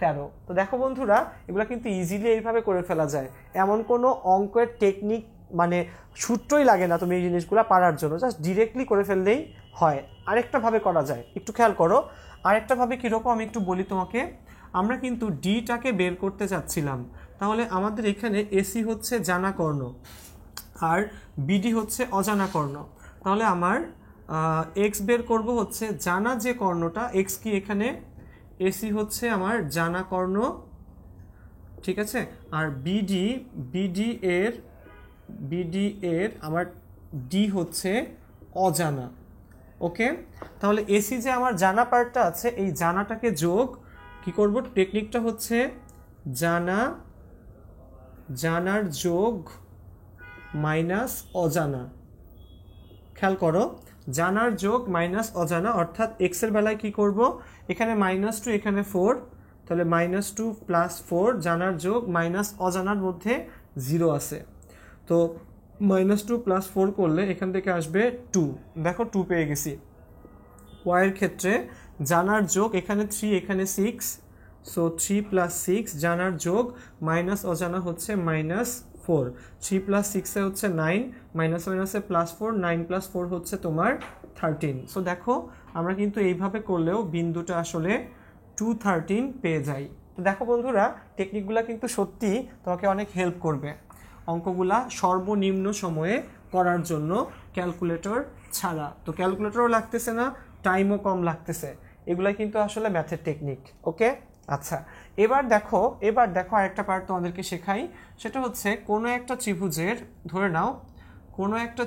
13। তো দেখো বন্ধুরা, এগুলো কিন্তু ইজিলি এইভাবে করে ফেলা যায়, এমন কোনো অঙ্কের টেকনিক মানে সূত্রই লাগে না তুমি এই জিনিসগুলো পারার জন্য, জাস্ট ডিরেক্টলি করে ফেললেই হয়। আরেকটাভাবে করা যায়, একটু খেয়াল করো। আরেকটাভাবে কীরকম আমি একটু বলি তোমাকে। আমরা কিন্তু ডিটাকে বের করতে চাচ্ছিলাম, তাহলে আমাদের এখানে এসি হচ্ছে জানা কর্ণ আর বিডি হচ্ছে অজানা কর্ণ। তাহলে আমার এক্স বের করব হচ্ছে জানা যে কর্ণটা, এক্স কি এখানে এসি হচ্ছে আমার জানা কর্ণ, ঠিক আছে। আর বিডি এর আমার ডি হচ্ছে অজানা। ওকে, তাহলে এসি যে আমার জানা পার্টটা আছে, এই জানাটাকে যোগ কি করব, টেকনিকটা হচ্ছে জানার যোগ মাইনাস অজানা। খেয়াল করো, জানার যোগ মাইনাস অজানা, অর্থাৎ এক্স এর বেলায় কি করব, এখানে -2 এখানে 4, তাহলে -2 + 4 জানার যোগ মাইনাস অজানার মধ্যে 0 আছে, তো -2 + 4 করলে এখান থেকে আসবে 2। দেখো 2 পেয়ে গেছি। ওয়াইয়ের ক্ষেত্রে জানার যোগ এখানে 3 এখানে 6, সো 3 + 6 জানার যোগ মাইনাস অজানা হচ্ছে -4, 3 + 6 এ হচ্ছে 9, মাইনাস মাইনাসে +4, 9 + 4 হচ্ছে তোমার 13। সো দেখো আমরা কিন্তু এইভাবে করলেও বিন্দুটা আসলে 213 পেয়ে যাই। তো দেখো বন্ধুরা, টেকনিকগুলো কিন্তু সত্যি তোমাকে অনেক হেল্প করবে অঙ্কগুলা সর্বনিম্ন সময়ে করার জন্য, ক্যালকুলেটর ছাড়া। তো ক্যালকুলেটরও লাগতেছে না, টাইমও কম লাগতেছে, এগুলাই কিন্তু আসলে ম্যাথের টেকনিক। ওকে, আচ্ছা এবার দেখো আরেকটা পার্ট তোমাদেরকে শেখাই। সেটা হচ্ছে কোনো একটা ত্রিভুজের, ধরে নাও কোনো একটা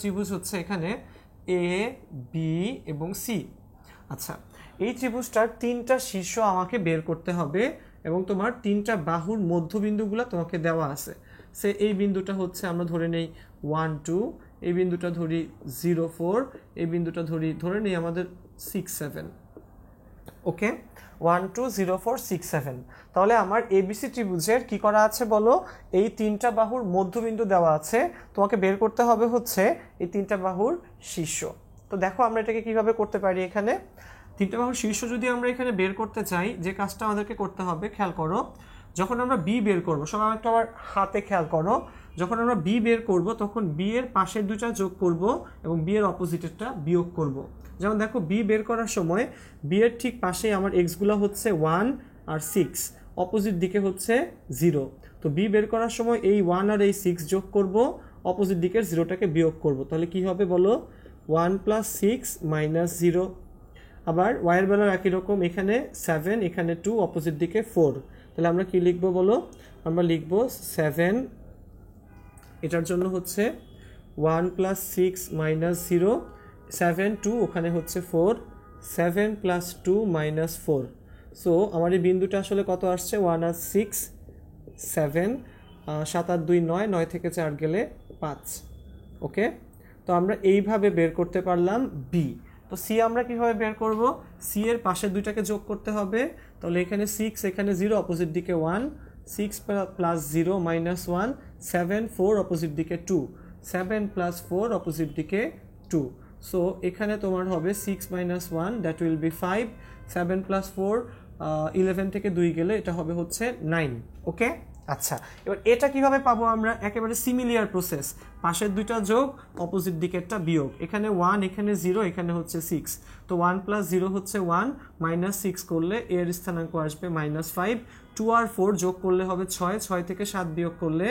ত্রিভুজ হচ্ছে এখানে এ বি এবং সি। আচ্ছা, এই ত্রিভুজটার 3টা শীর্ষ আমাকে বের করতে হবে এবং তোমার 3টা বাহুর মধ্যবিন্দুগুলো তোমাকে দেওয়া আছে। সে এই বিন্দুটা হচ্ছে আমরা ধরে নেই 1 2, এই বিন্দুটা ধরি 0 4, এই বিন্দুটা ধরে নেই আমাদের 6 7। ওকে, 1 2 0 4 6 7। তাহলে আমার এবিসি ত্রিভুজের কি করা আছে বলো, এই 3টা বাহুর মধ্যবিন্দু দেওয়া আছে, তোমাকে বের করতে হবে হচ্ছে এই 3টা বাহুর শীর্ষ। তো দেখো আমরা এটাকে কিভাবে করতে পারি। এখানে 3টা বাহুর শীর্ষ যদি আমরা এখানে বের করতে চাই, যে কাজটা আমাদেরকে করতে হবে, খেয়াল করো, যখন আমরা বি বের করবো, সবাই একটু আমার হাতে খেয়াল করো, যখন আমরা বি বের করব তখন বি এর পাশের দুটা যোগ করব এবং বি এর অপোজিটেরটা বিয়োগ করব। যেমন দেখো বি বের করার সময় বি এর ঠিক পাশে আমার এক্সগুলো হচ্ছে 1 আর 6, অপোজিট দিকে হচ্ছে 0। তো বি বের করার সময় এই 1 আর এই 6 যোগ করব, অপোজিট দিকের 0টাকে বিয়োগ করব, তাহলে কি হবে বলো, 1 + 6 - 0। আবার ওয়াইয়ের বেলার একই রকম, এখানে 7 এখানে 2, অপোজিট দিকে 4, তাহলে আমরা কি লিখবো বলো, আমরা লিখবো 7, এটার জন্য হচ্ছে 1 + 6 - 0, 7 2, ওখানে হচ্ছে 4, 7 + 2 - 4। সো আমার এই বিন্দুটা আসলে কত আসছে, 1 আর 6 7, 7 আর 2 9, 9 থেকে 4 গেলে 5। ওকে, তো আমরা এইভাবে বের করতে পারলাম বি। তো সি আমরা কিভাবে বের করব, সি এর পাশের দুইটাকে যোগ করতে হবে, তাহলে এখানে 6 এখানে 0, অপোজিট দিকে 1, 6 + 0 - 1, 7 4, অপোজিট দিকে 2, 7 + 4, অপোজিট দিকে 2। সো এখানে তোমার হবে 6 - 1, দ্যাট উইল বি 5, 7 + 4 11 থেকে 2 গেলে এটা হবে হচ্ছে 9। ওকে, আচ্ছা এবার এটা কিভাবে পাবো আমরা, একেবারে সিমিলার প্রসেস, পাশের দুইটা যোগ অপোজিট দিকেরটা বিয়োগ, এখানে 1 এখানে 0 এখানে হচ্ছে 6, তো 1 + 0 হচ্ছে 1, -6 করলে এর স্থানাঙ্ক আসবে -5, 2 আর 4 যোগ করলে হবে 6, 6 থেকে 7 বিয়োগ করলে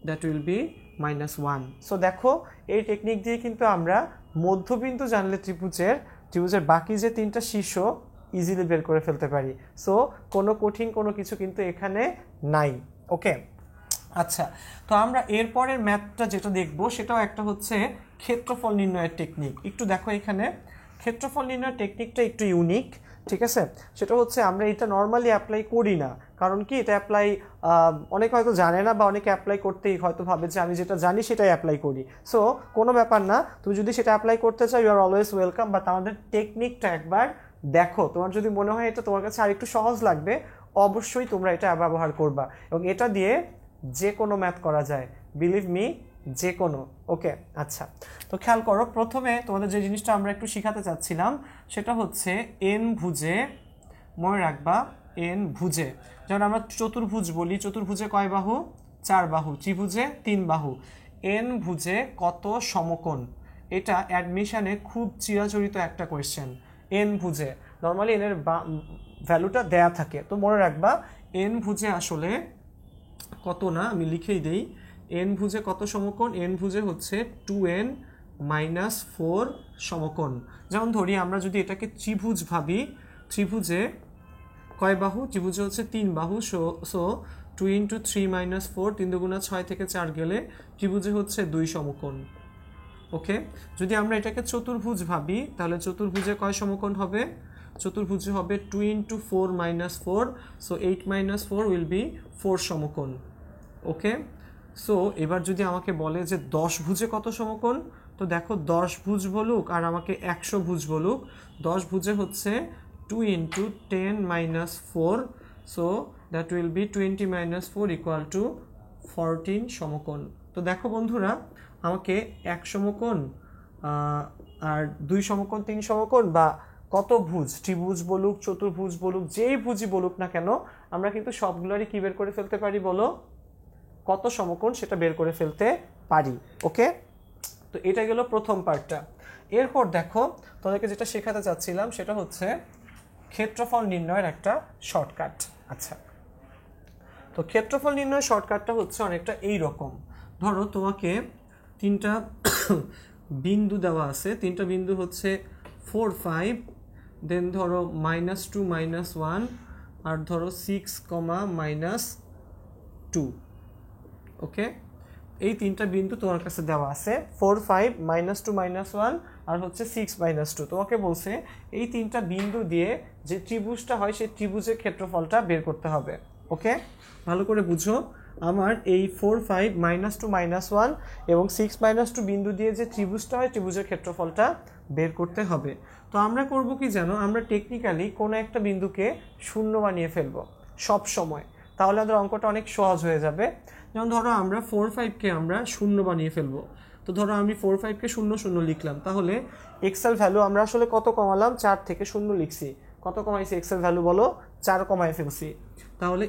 দ্যাট উইল বি -1। সো দেখো এই টেকনিক দিয়ে কিন্তু আমরা মধ্যবিন্দু জানলে ত্রিভুজের বাকি যে 3টা শীর্ষ ইজিলি বের করে ফেলতে পারি। সো কোনো কঠিন কোনো কিছু কিন্তু এখানে নাই। ওকে, আচ্ছা তো আমরা এরপরের ম্যাথটা যেটা দেখবো সেটাও একটা হচ্ছে ক্ষেত্রফল নির্ণয়ের টেকনিক। একটু দেখো এখানে ক্ষেত্রফল নির্ণয়ের টেকনিকটা একটু ইউনিক, ঠিক আছে। সেটা হচ্ছে আমরা এটা নর্মালি অ্যাপ্লাই করি না, কারণ কি এটা অ্যাপ্লাই অনেকে হয়তো জানে না, বা অনেকে অ্যাপ্লাই করতেই হয়তো ভাবে যে আমি যেটা জানি সেটাই অ্যাপ্লাই করি। সো কোনো ব্যাপার না, তুমি যদি সেটা অ্যাপ্লাই করতে চাও you are always welcome, but আমাদের টেকনিকটা একবার দেখো, তোমার যদি মনে হয় এটা তোমার কাছে আরেকটু সহজ লাগবে অবশ্যই তোমরা এটা ব্যবহার করবা, এবং এটা দিয়ে যে কোনো ম্যাথ করা যায়, বিলিভ মি, যে কোনো। ওকে, আচ্ছা, তো খেয়াল করো, প্রথমে তোমাদের যে জিনিসটা আমরা একটু শিখাতে চাচ্ছিলাম সেটা হচ্ছে এন ভুজে, মনে রাখবা এন ভুজে, যেমন আমরা চতুর্ভুজ বলি, চতুর্ভুজে কয় বাহু? 4 বাহু, ত্রিভুজে 3 বাহু। এন ভুজে কত সমকোণ? এটা অ্যাডমিশনে খুব চিরাচরিত একটা কোয়েশ্চেন। এন ভুজে নর্মালি এনের ভ্যালুটা দেয়া থাকে, তো মনে রাখবা এন ভুজে আসলে কত না, আমি লিখেই দেই। এন ভুজে কত সমকোণ? এন ভুজে হচ্ছে 2n - 4 সমকোণ। যেমন ধরি আমরা যদি এটাকে ত্রিভুজ ভাবি, ত্রিভুজে কয় বাহু? ত্রিভুজে হচ্ছে 3 বাহু, সো 2 × 3 - 4, 3 দুগুণা 6 থেকে 4 গেলে ত্রিভুজে হচ্ছে 2 সমকোণ। ওকে, যদি আমরা এটাকে চতুর্ভুজ ভাবি তাহলে চতুর্ভুজে কয় সমকোণ হবে? চতুর্ভুজে হবে 2 × 4 - 4, সো 8 - 4 উইল বি 4 সমকোণ। ওকে, সো এবার যদি আমাকে বলে যে 10 ভুজে কত সমকোণ, তো দেখো 10 ভুজ বলুক আর আমাকে 100 ভুজ বলুক, 10 ভুজে হচ্ছে 2 × 10 - 4, সো দ্যাট উইল বি 20 - 4 = 14 সমকোণ। তো দেখো বন্ধুরা, আমাকে 1 সমকোণ আর 2 সমকোণ, 3 সমকোণ বা কত ভুজ, ত্রিভুজ বলুক, চতুর্ভুজ বলুক, যেই ভুজই বলুক না কেন, আমরা কিন্তু সবগুলোরই কি বের করে ফেলতে পারি বলো? কত সমকোণ সেটা বের করে ফেলতে পারি। ওকে, তো এটা গেল প্রথম পার্টটা। এরপর দেখো, তোমাদেরকে যেটা শেখাতে চাচ্ছিলাম সেটা হচ্ছে ক্ষেত্রফল নির্ণয়ের একটা শর্টকাট। আচ্ছা, তো ক্ষেত্রফল নির্ণয়ের শর্টকাটটা হচ্ছে অনেকটা এই রকম। ধরো তোমাকে 3টা বিন্দু দেওয়া আছে, 3টা বিন্দু হচ্ছে 4, 5, দেন ধরো -2 - 1, আর ধরো 6, -2। ওকে, এই 3টা বিন্দু তোমার কাছে দেওয়া আছে, 4, 5, -2 - 1 আর হচ্ছে 6, -2। তোমাকে বলছে এই 3টা বিন্দু দিয়ে যে ত্রিভুজটা হয় সেই ত্রিভুজের ক্ষেত্রফলটা বের করতে হবে। ওকে, ভালো করে বুঝো, আমার এই 4, 5, -2 - 1 এবং 6, -2 বিন্দু দিয়ে যে ত্রিভুজটা হয় ত্রিভুজের ক্ষেত্রফলটা বের করতে হবে। তো আমরা করব কি জানো, আমরা টেকনিক্যালি কোনো একটা বিন্দুকে শূন্য বানিয়ে ফেলবো সব সময়, তাহলে আমাদের অঙ্কটা অনেক সহজ হয়ে যাবে। যেমন ধরো আমরা 4, 5কে আমরা শূন্য বানিয়ে ফেলবো, তো ধরো আমি 4, 5কে 0, 0 লিখলাম, তাহলে এক্সেল ভ্যালু আমরা আসলে কত কমালাম? 4 থেকে 0 লিখছি। কত কমাইছি এক্সেল ভ্যালু বলো? 4 কমায় ফেলছি। তাহলে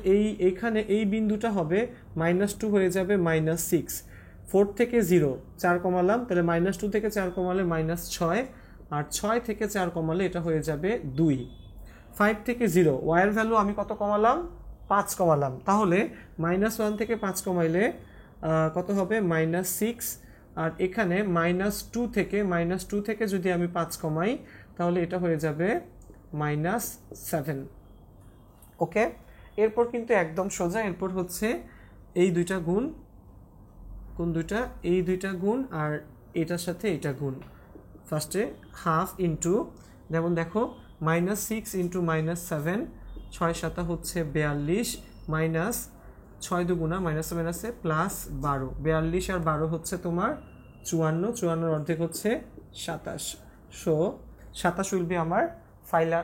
এইখানে এই বিন্দুটা হবে -2 হয়ে যাবে -6। 4 থেকে 0 4 কমালাম, তাহলে -2 থেকে 4 কমালে -6, আর 6 থেকে 4 কমালে এটা হয়ে যাবে 2। 5 থেকে 0 ওয়াইয়ের ভ্যালু আমি কত কমালাম? 5 কমালাম, তাহলে -1 থেকে 5 কমাইলে কত হবে? -6, আর এখানে -2 থেকে যদি আমি 5 কমাই তাহলে এটা হয়ে যাবে -7। ওকে, এরপর কিন্তু একদম সোজা, এরপর হচ্ছে এই দুইটা গুণ, কোন দুইটা? এই দুইটা গুণ আর এটার সাথে এটা গুণ। ফার্স্টে হাফ ইন্টু, যেমন দেখো -6 × -7, 6 7 হচ্ছে 42, মাইনাস 6 দুগুণা -7 আছে প্লাস 12, 42 আর 12 হচ্ছে তোমার 54, 54 অর্ধেক হচ্ছে 27, সো 27 উইল বি আমার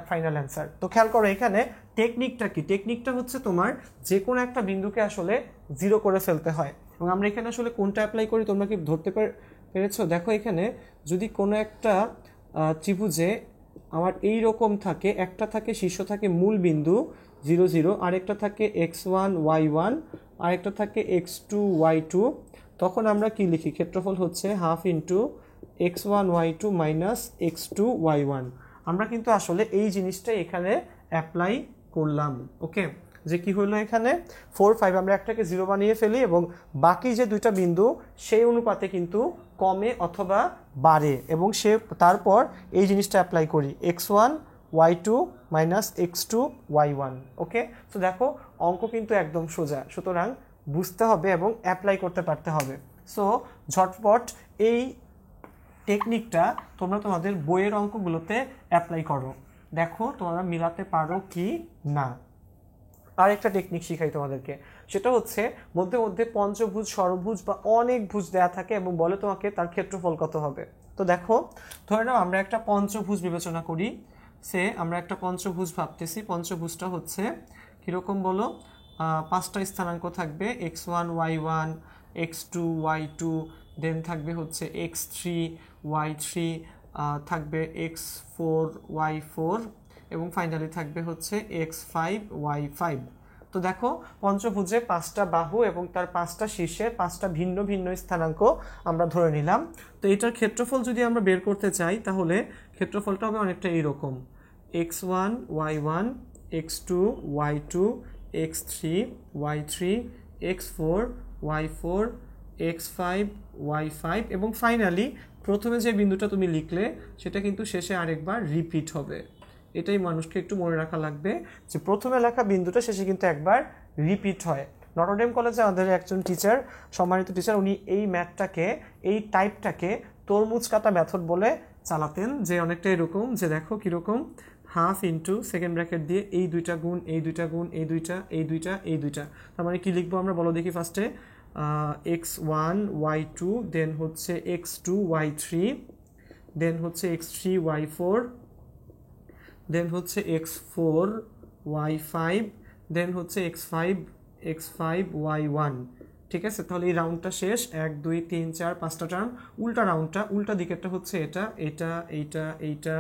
ফাইনাল অ্যান্সার। তো খেয়াল করো এখানে টেকনিকটা কি? টেকনিকটা হচ্ছে তোমার যে কোনো একটা বিন্দুকে আসলে 0 করে ফেলতে হয়, এবং আমরা এখানে আসলে কোনটা অ্যাপ্লাই করি তোমরা কি ধরতে পেরেছো? দেখো এখানে যদি কোনো একটা ত্রিভুজে আমার এই রকম থাকে, একটা থাকে শীর্ষ থাকে মূল বিন্দু 0, 0, আরেকটা থাকে x1, y1, আরেকটা থাকে x2, y2, তখন আমরা কি লিখি? ক্ষেত্রফল হচ্ছে half into x1, y2 minus x2, y1। আমরা কিন্তু আসলে এই জিনিসটা এখানে অ্যাপ্লাই করলাম। ওকে, যে কি হলো এখানে 4, 5 আমরা একটাকে 0 বানিয়ে ফেলি এবং বাকি যে দুইটা বিন্দু সেই অনুপাতে কিন্তু কমে অথবা বাড়ে, এবং তারপর এই জিনিসটা অ্যাপ্লাই করি x1, y2 minus x2, y1। ওকে, তো দেখো অঙ্ক কিন্তু একদম সোজা, সুতরাং বুঝতে হবে এবং অ্যাপ্লাই করতে পারতে হবে। সো ঝটপট এই টেকনিকটা তোমরা তোমাদের বইয়ের অঙ্কগুলোতে অ্যাপ্লাই করো, দেখো তোমরা মিলাতে পারো কি না। আর একটা টেকনিক শিখাই তোমাদেরকে, সেটা হচ্ছে মধ্যে মধ্যে পঞ্চভুজ, ষড়ভুজ বা অনেক ভুজ দেয়া থাকে এবং বলে তোমাকে তার ক্ষেত্রফল কত হবে। তো দেখো ধরে নাও আমরা একটা পঞ্চভুজ বিবেচনা করি, আমরা একটা পঞ্চভুজ ভাবতেছি। পঞ্চভুজটা হচ্ছে কীরকম বলো? পাঁচটা স্থানাঙ্ক থাকবে x1 y1 x2 y2, দেন থাকবে হচ্ছে x3 y3, থাকবে x4 y4 এবং ফাইনালি থাকবে হচ্ছে x5 y5। তো দেখো পঞ্চভুজে পাঁচটা বাহু এবং তার পাঁচটা শীর্ষে পাঁচটা ভিন্ন ভিন্ন স্থানাঙ্ক আমরা ধরে নিলাম। তো এটার ক্ষেত্রফল যদি আমরা বের করতে চাই তাহলে ক্ষেত্রফলটা হবে অনেকটা এইরকম, x1 y1 x2 y2 x3 y3 x4 y4 x5 y5 এবং ফাইনালি প্রথমে যে বিন্দুটা তুমি লিখলে সেটা কিন্তু শেষে আরেকবার রিপিট হবে। এটাই মানুষকে একটু মনে রাখা লাগবে যে প্রথমে লেখা বিন্দুটা শেষে কিন্তু একবার রিপিট হয়। নটরডেম কলেজে আমাদের একজন টিচার, সম্মানিত টিচার, উনি এই ম্যাথটাকে, এই টাইপটাকে তরমুজ কাটা মেথড বলে চালাতেন, যে অনেকটা এরকম, যে দেখো কীরকম, হাফ ইন্টু সেকেন্ড ব্র্যাকেট দিয়ে এই দুইটা গুণ এই দুইটা গুণ এই দুইটা এই দুইটা এই দুইটা, তার মানে কী লিখবো আমরা বলো দেখি। ফার্স্টে x1 y2, দেন হচ্ছে x2 y3, দেন হচ্ছে x3 y4, দেন হচ্ছে x4 y5, দেন হচ্ছে x5 y1। ঠিক আছে, তাহলে এই রাউন্ডটা শেষ, 1 2 3 4 5টা টার্ম। উল্টা রাউন্ডটা, উল্টা দিকেরটা হচ্ছে এটা এটা এইটা এইটা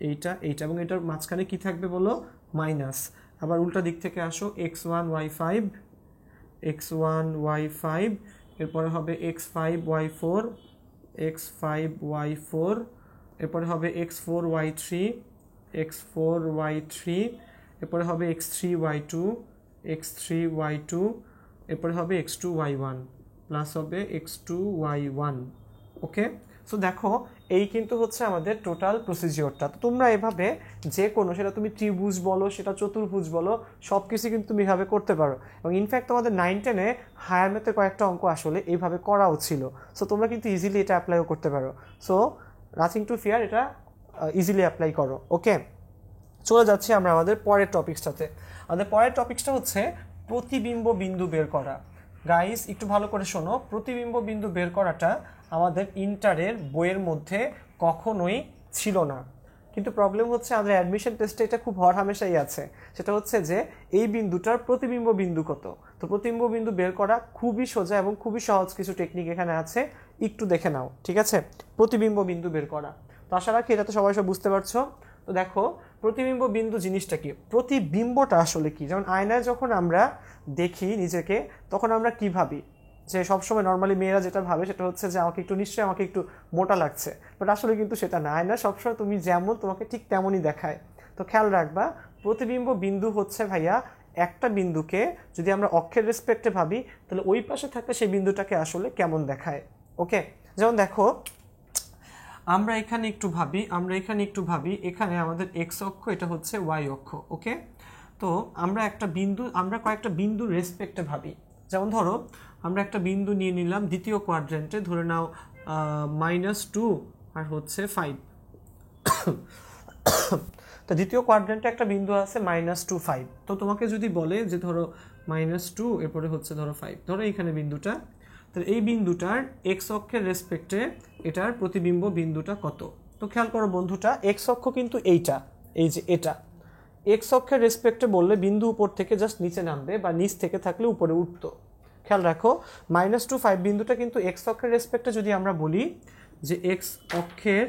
এইটা এইটা এবং এটার মাঝখানে কি থাকবে বলো, মাইনাস। আবার উল্টা দিক থেকে আসো, x1 y5 এরপরে হবে x5 y4 এরপরে হবে x4 y3 এরপরে হবে x3 y2 এরপরে হবে x2 y1 প্লাস হবে x2 y1। ওকে, সো দেখো এই কিন্তু হচ্ছে আমাদের টোটাল প্রসিজিওরটা। তো তোমরা এভাবে যে কোনো, সেটা তুমি ত্রিভুজ বলো, সেটা চতুর্ভুজ বলো, সব কিছু কিন্তু তুমি এভাবে করতে পারো। এবং ইনফ্যাক্ট তোমাদের 9-10-এ হায়ার ম্যাথের কয়েকটা অঙ্ক আসলে এইভাবে করাও ছিল। সো তোমরা কিন্তু ইজিলি এটা অ্যাপ্লাইও করতে পারো। সো নাথিং টু ফিয়ার, এটা ইজিলি অ্যাপ্লাই করো। ওকে, চলে যাচ্ছি আমরা আমাদের পরের টপিকসটাতে। আমাদের পরের টপিকসটা হচ্ছে প্রতিবিম্ব বিন্দু বের করা। গাইস একটু ভালো করে শোনো, প্রতিবিম্ব বিন্দু বের করাটা আমাদের ইন্টারের বইয়ের মধ্যে কখনোই ছিল না, কিন্তু প্রবলেম হচ্ছে আমাদের অ্যাডমিশন টেস্টে এটা খুব হরহামেশাই আছে। সেটা হচ্ছে যে এই বিন্দুটার প্রতিবিম্ব বিন্দু কত। তো প্রতিবিম্ব বিন্দু বের করা খুবই সোজা এবং খুবই সহজ কিছু টেকনিক এখানে আছে, একটু দেখে নাও। ঠিক আছে, প্রতিবিম্ব বিন্দু বের করা। তো আশা রাখি এটা তো সবাই সব বুঝতে পারছো। তো দেখো প্রতিবিম্ব বিন্দু জিনিসটা কি, প্রতিবিম্বটা আসলে কি। যেমন আয়নায় যখন আমরা দেখি নিজেকে, তখন আমরা কি ভাবি, যে সবসময় নর্মালি মেয়েরা যেটা ভাবে সেটা হচ্ছে যে আমাকে একটু মোটা লাগছে, বাট আসলে কিন্তু সেটা না। আয়না সবসময় তুমি যেমন, তোমাকে ঠিক তেমনই দেখায়। তো খেয়াল রাখবা, প্রতিবিম্ব বিন্দু হচ্ছে ভাইয়া একটা বিন্দুকে যদি আমরা অক্ষের রেসপেক্টে ভাবি, তাহলে ওই পাশে থাকলে সেই বিন্দুটাকে আসলে কেমন দেখায়। ওকে, যেমন দেখো আমরা এখানে একটু ভাবি, এখানে আমাদের এক্স অক্ষ, এটা হচ্ছে ওয়াই অক্ষ। ওকে, তো আমরা কয়েকটা বিন্দুর রেসপেক্টে ভাবি। যেমন ধরো আমরা একটা বিন্দু নিয়ে নিলাম দ্বিতীয় কোয়াড্রেন্টে, ধরে নাও -2 আর হচ্ছে 5। তো দ্বিতীয় কোয়াড্রেন্টে একটা বিন্দু আছে -2 5। তো তোমাকে যদি বলে যে ধরো -2 এরপরে হচ্ছে ধরো 5, ধরো এইখানে বিন্দুটা, তাহলে এই বিন্দুটার এক্স অক্ষের রেসপেক্টে এটার প্রতিবিম্ব বিন্দুটা কত। তো খেয়াল করো বন্ধুটা, এক্স অক্ষ কিন্তু এইটা, এই যে এটা এক্স অক্ষের রেসপেক্টে বললে বিন্দু উপর থেকে জাস্ট নিচে নামবে, বা নিচ থেকে থাকলে উপরে উঠতো। খেয়াল রাখো -2 5 বিন্দুটা কিন্তু এক্স অক্ষের রেসপেক্টে যদি আমরা বলি যে এক্স অক্ষের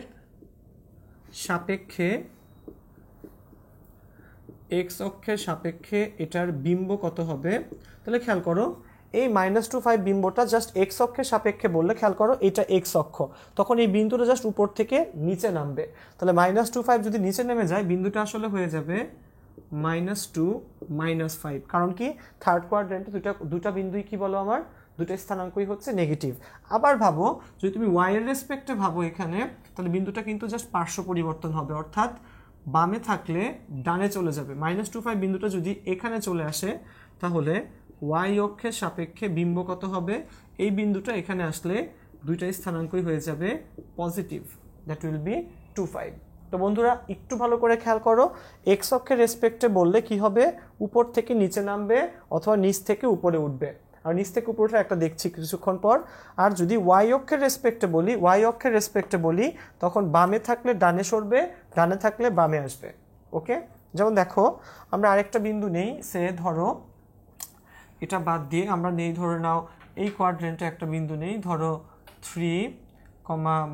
সাপেক্ষে এটার বিম্ব কত হবে, তাহলে খেয়াল করো এই -2 5 বিম্বটা জাস্ট এক্স অক্ষের সাপেক্ষে বললে, খেয়াল করো এটা এক্স অক্ষ, তখন এই বিন্দুটা জাস্ট উপর থেকে নিচে নামবে। তাহলে -2 5 যদি নিচে নেমে যায়, বিন্দুটা আসলে হয়ে যাবে -2 -5। কারণ কি, থার্ড কোয়াড্রেন্টে দুটা বিন্দুই কি বলো, আমার দুটো স্থানাঙ্কই হচ্ছে নেগেটিভ। আবার ভাবো, যদি তুমি ওয়াই এর রেসপেক্টে ভাবো এখানে, তাহলে বিন্দুটা কিন্তু জাস্ট পার্শ্ব পরিবর্তন হবে, অর্থাৎ বামে থাকলে ডানে চলে যাবে। -2 5 বিন্দুটা যদি এখানে চলে আসে, তাহলে ওয়াই অক্ষের সাপেক্ষে বিম্ব কত হবে, এই বিন্দুটা এখানে আসলে দুইটাই স্থানাঙ্কই হয়ে যাবে পজিটিভ, দ্যাট উইল বি 2 5। তো বন্ধুরা একটু ভালো করে খেয়াল করো, এক্স অক্ষের রেসপেক্টে বললে কি হবে, উপর থেকে নিচে নামবে অথবা নিচ থেকে উপরে উঠবে, আর নিচ থেকে উপরে একটা দেখছি কিছুক্ষণ পর। আর যদি ওয়াই অক্ষের রেসপেক্টে বলি, তখন বামে থাকলে ডানে সরবে, ডানে থাকলে বামে আসবে। ওকে, যেমন দেখো আমরা আরেকটা বিন্দু নেই, সে ধরো এটা বাদ দিয়ে আমরা নেই, ধরে নাও এই কোয়াড্রেন্টে একটা বিন্দু নেই, ধরো 3,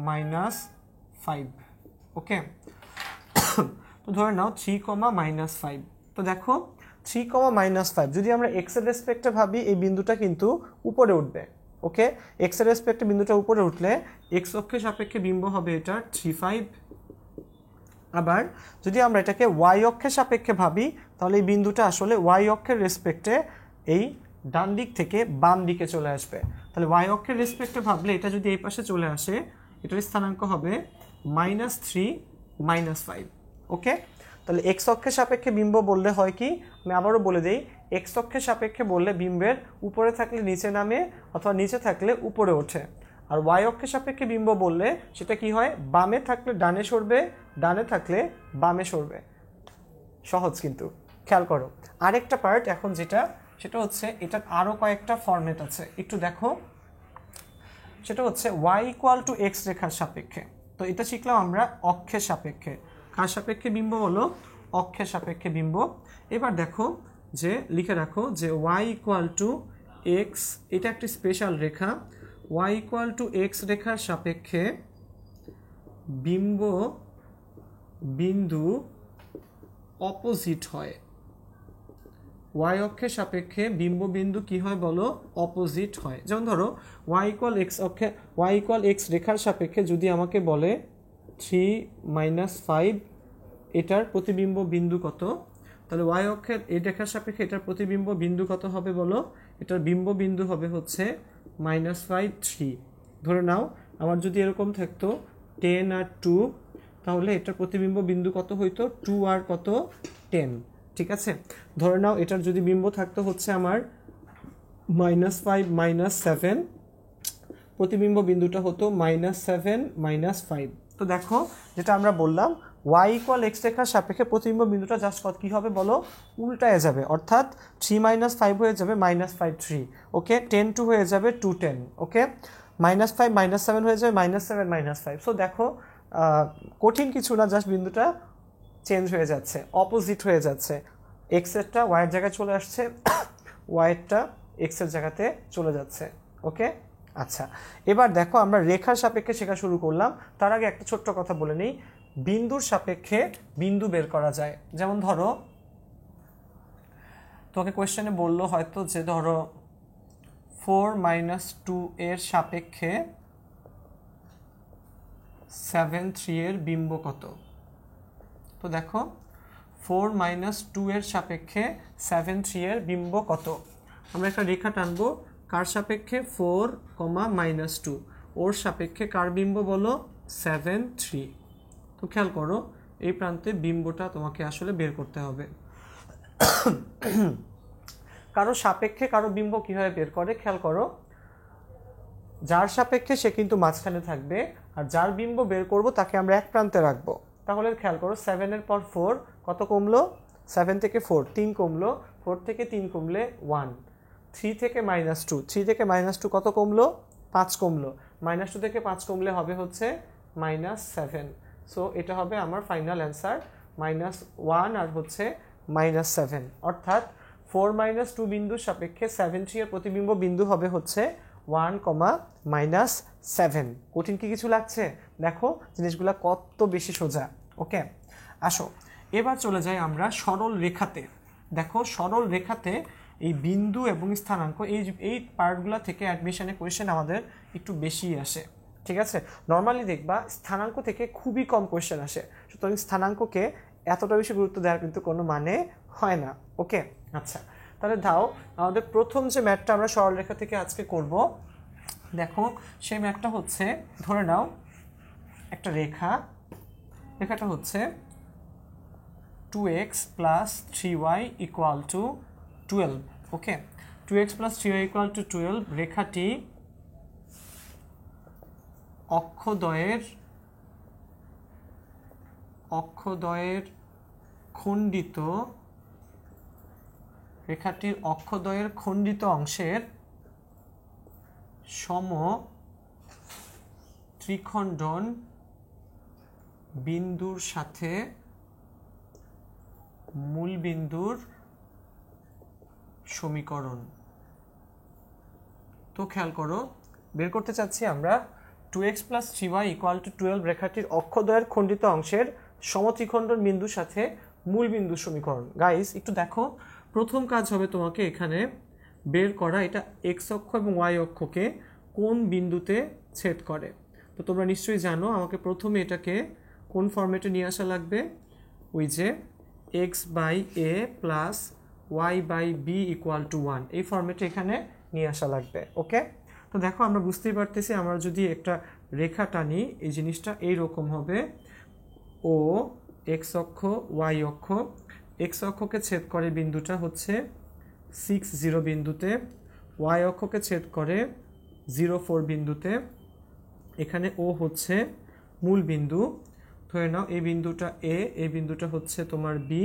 -5। ওকে, তো ধরে নাও 3, -5। তো দেখো 3, -5 যদি আমরা এক্স এর রেসপেক্টে ভাবি, এই বিন্দুটা কিন্তু উপরে উঠবে। ওকে, এক্স এর রেসপেক্টে বিন্দুটা উপরে উঠলে এক্স অক্ষের সাপেক্ষে বিম্ব হবে এটা 3, 5। আবার যদি আমরা এটাকে ওয়াই অক্ষের সাপেক্ষে ভাবি, তাহলে এই বিন্দুটা আসলে ওয়াই অক্ষের রেসপেক্টে এই ডান দিক থেকে বাম দিকে চলে আসবে। তাহলে ওয়াই অক্ষের রেসপেক্টে ভাবলে এটা যদি এই পাশে চলে আসে, এটার স্থানাঙ্ক হবে -3, -5। ওকে, তাহলে এক্স অক্ষের সাপেক্ষে বিম্ব বললে হয় কি, আমি আবারও বলে দিই, এক্স অক্ষের সাপেক্ষে বললে বিম্বের উপরে থাকলে নিচে নামে অথবা নিচে থাকলে উপরে ওঠে। আর ওয়াই অক্ষের সাপেক্ষে বিম্ব বললে সেটা কি হয়, বামে থাকলে ডানে সরবে, ডানে থাকলে বামে সরবে। সহজ কিন্তু, খেয়াল করো। আরেকটা পার্ট এখন সেটা হচ্ছে এটার আরও কয়েকটা ফরম্যাট আছে, একটু দেখো। সেটা হচ্ছে y = x রেখার সাপেক্ষে। তো এটা শিখলাম আমরা অক্ষের সাপেক্ষে। কার সাপেক্ষে বিম্ব হলো? অক্ষের সাপেক্ষে বিম্ব। এবার দেখো যে লিখে রাখো যে y = x, এটা একটি স্পেশাল রেখা। y = x রেখার সাপেক্ষে বিন্দু অপোজিট হয়। y অক্ষের সাপেক্ষে বিন্দু কি হয় বলো? অপোজিট হয়। যেমন ধরো y = x রেখার সাপেক্ষে যদি আমাকে বলে 3, -5 এটার প্রতিবিম্ব বিন্দু কত, তাহলে y অক্ষের এই রেখার সাপেক্ষে এটার প্রতিবিম্ব বিন্দু কত হবে বলো? এটার বিন্দু হবে হচ্ছে -5, 3। ধরে নাও আমার যদি এরকম থাকতো 10 আর 2, তাহলে এটার প্রতিবিম্ব বিন্দু কত হইতো? 2 আর কত? 10। ঠিক আছে, ধরে নাও এটার যদি বিম্ব থাকতো হচ্ছে আমার -5, -7, প্রতিবিম্ব বিন্দুটা হতো -7, -5। তো দেখো যেটা আমরা বললাম, y = x রেখার সাপেক্ষে প্রতিবিম্ব বিন্দুটা জাস্ট কি হবে বলো? উল্টায় যাবে, অর্থাৎ 3 - 5 হয়ে যাবে -5, 3। ওকে, 10, 2 হয়ে যাবে 2, 10। ওকে, -5, -7 হয়ে যাবে -7, -5। সো দেখো কঠিন কিছু না, জাস্ট বিন্দুটা চেঞ্জ হয়ে যাচ্ছে, অপোজিট হয়ে যাচ্ছে। এক্স এরটা ওয়াইয়ের জায়গায় চলে আসছে, ওয়াইয়েরটা এক্স এর জায়গাতে চলে যাচ্ছে। ওকে, আচ্ছা, এবার দেখো আমরা রেখার সাপেক্ষে শেখা শুরু করলাম। তার আগে একটা ছোট্ট কথা বলে নিই, বিন্দুর সাপেক্ষে বিন্দু বের করা যায়। যেমন ধরো তোমাকে কোয়েশ্চেনে বললো হয়তো যে ধরো 4 - 2 এর সাপেক্ষে 7, 3 এর বিম্ব কত? তো দেখো 4 - 2 এর সাপেক্ষে 7, 3 এর বিম্ব কত? আমরা একটা রেখা টানবো, কার সাপেক্ষে? 4, -2, ওর সাপেক্ষে কার বিম্ব বলো? 7, 3। তো খেয়াল করো এই প্রান্তে বিম্বটা তোমাকে আসলে বের করতে হবে। কারো সাপেক্ষে কারো বিম্ব কিভাবে বের করে খেয়াল করো, যার সাপেক্ষে সে কিন্তু মাঝখানে থাকবে, আর যার বিম্ব বের করব তাকে আমরা এক প্রান্তে রাখবো। তাহলে খেয়াল করো 7 এর পর 4 কত কমলো? 7 থেকে 4 3 কমলো, 4 থেকে 3 কমলে 1, 3 থেকে -2, 3 থেকে -2 কত কমলো? 5 কমলো, -2 থেকে 5 কমলে হবে হচ্ছে -7। সো এটা হবে আমার ফাইনাল অ্যান্সার, -1 আর হচ্ছে -7। অর্থাৎ 4 - 2 বিন্দুর সাপেক্ষে 7, 3 এর প্রতিবিম্ব বিন্দু হবে হচ্ছে 1, -7। কঠিন কি কিছু লাগছে? দেখো জিনিসগুলো কত বেশি সোজা। ওকে, আসো এবার চলে যাই আমরা সরল রেখাতে। দেখো সরল রেখাতে এই বিন্দু এবং স্থানাঙ্ক এই পার্টগুলো থেকে অ্যাডমিশনে কোয়েশ্চেন আমাদের একটু বেশি আসে। ঠিক আছে, নর্মালি দেখবা স্থানাঙ্ক থেকে খুবই কম কোয়েশ্চেন আসে, সুতরাং স্থানাঙ্ককে এতটা বেশি গুরুত্ব দেওয়ার কিন্তু কোনো মানে হয় না। ওকে, আচ্ছা, তাহলে দাও আমাদের প্রথম যে ম্যাথটা আমরা সরলরেখা থেকে আজকে করব, দেখো সেই ম্যাথটা হচ্ছে, ধরে নাও একটা রেখাটা হচ্ছে 2x + 3y = 12। ওকে, 2x + 3y = 12, রেখাটি অক্ষদ্বয়ের খণ্ডিত, রেখাটির অক্ষদ্বয়ের খণ্ডিত অংশের সম ত্রিখণ্ডন বিন্দুর সাথে মূল বিন্দুর সমীকরণ। তো খেয়াল করো, বের করতে চাচ্ছি আমরা 2x + 3y = 12 রেখাটির অক্ষদ্বয়ের খণ্ডিত অংশের সমত্রিখণ্ডন বিন্দুর সাথে মূল বিন্দুর সমীকরণ। গাইস একটু দেখো, প্রথম কাজ হবে তোমাকে এখানে বের করা এটা x অক্ষ এবং y অক্ষকে কোন বিন্দুতে ছেদ করে। তো তোমরা নিশ্চয়ই জানো, আমাকে প্রথমে এটাকে কোন ফরম্যাটে নিয়ে আসা লাগবে, ওই যে x/a + y/b = 1 এই ফরম্যাটে এখানে নিয়ে আসা লাগবে। ওকে, তো দেখো আমরা বুঝতেই পারতেছি, আমরা যদি একটা রেখা টানি এই জিনিসটা এইরকম হবে, ও x অক্ষ y অক্ষ, x অক্ষকে ছেদ করে বিন্দুটা হচ্ছে 6 0 বিন্দুতে, y অক্ষকে ছেদ করে 0 4 বিন্দুতে, এখানে ও হচ্ছে মূল বিন্দু। ধরে নাও এই বিন্দুটা এ, এই বিন্দুটা হচ্ছে তোমার বি,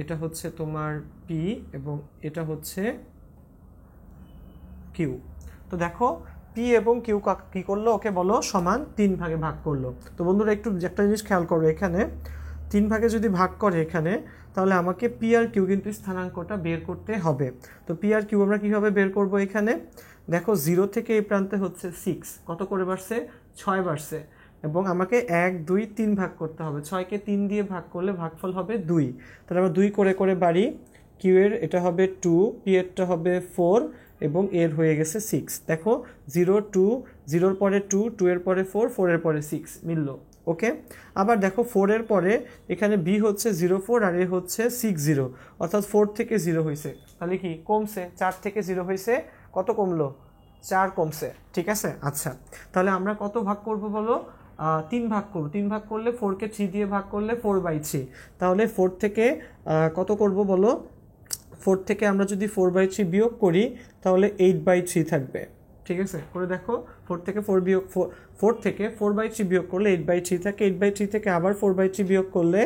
এটা হচ্ছে তোমার পি এবং এটা হচ্ছে কিউ। তো দেখো পি এবং কিউ কি করলো, ওকে বলো সমান 3 ভাগে ভাগ করলো। তো বন্ধুরা একটু একটা জিনিস খেয়াল করো, এখানে 3 ভাগে যদি ভাগ করে এখানে, তাহলে আমাকে পি আর কিউ কিন্তু স্থানাঙ্কটা বের করতে হবে। তো পি আর কিউ আমরা কীভাবে বের করব, এখানে দেখো 0 থেকে এই প্রান্তে হচ্ছে 6, কত করে বাড়ছে, 6 বাড়ছে, এবং আমাকে 1 2 3 ভাগ করতে হবে। 6কে 3 দিয়ে ভাগ করলে ভাগফল হবে 2, তাহলে আমরা 2 করে করে বাড়ি। কিউ এর এটা হবে 2, পি এরটা হবে 4 এবং এর হয়ে গেছে 6। দেখো 0 2, 0-র পরে 2, 2 এর পরে 4, 4 এর পরে 6 মিলল। ওকে, আবার দেখো 4 এর পরে এখানে বি হচ্ছে 0 4 আর এ হচ্ছে 6 0, অর্থাৎ 4 থেকে 0 হয়েছে, তাহলে কি কমছে, 4 থেকে 0 হয়েছে, কত কমলো, 4 কমছে। ঠিক আছে, আচ্ছা তাহলে আমরা কত ভাগ করব বলো, 3 ভাগ করব। 3 ভাগ করলে 4কে 3 দিয়ে ভাগ করলে 4/3, তাহলে 4 থেকে কত করব বলো, 4 থেকে আমরা যদি 4/3 বিয়োগ করি তাহলে 8/3 থাকবে। ঠিক আছে, করে দেখো, 4 থেকে 4/3 বিয়োগ করলে 8/3 থাকে, 8/3 থেকে আবার 4/3 বিয়োগ করলে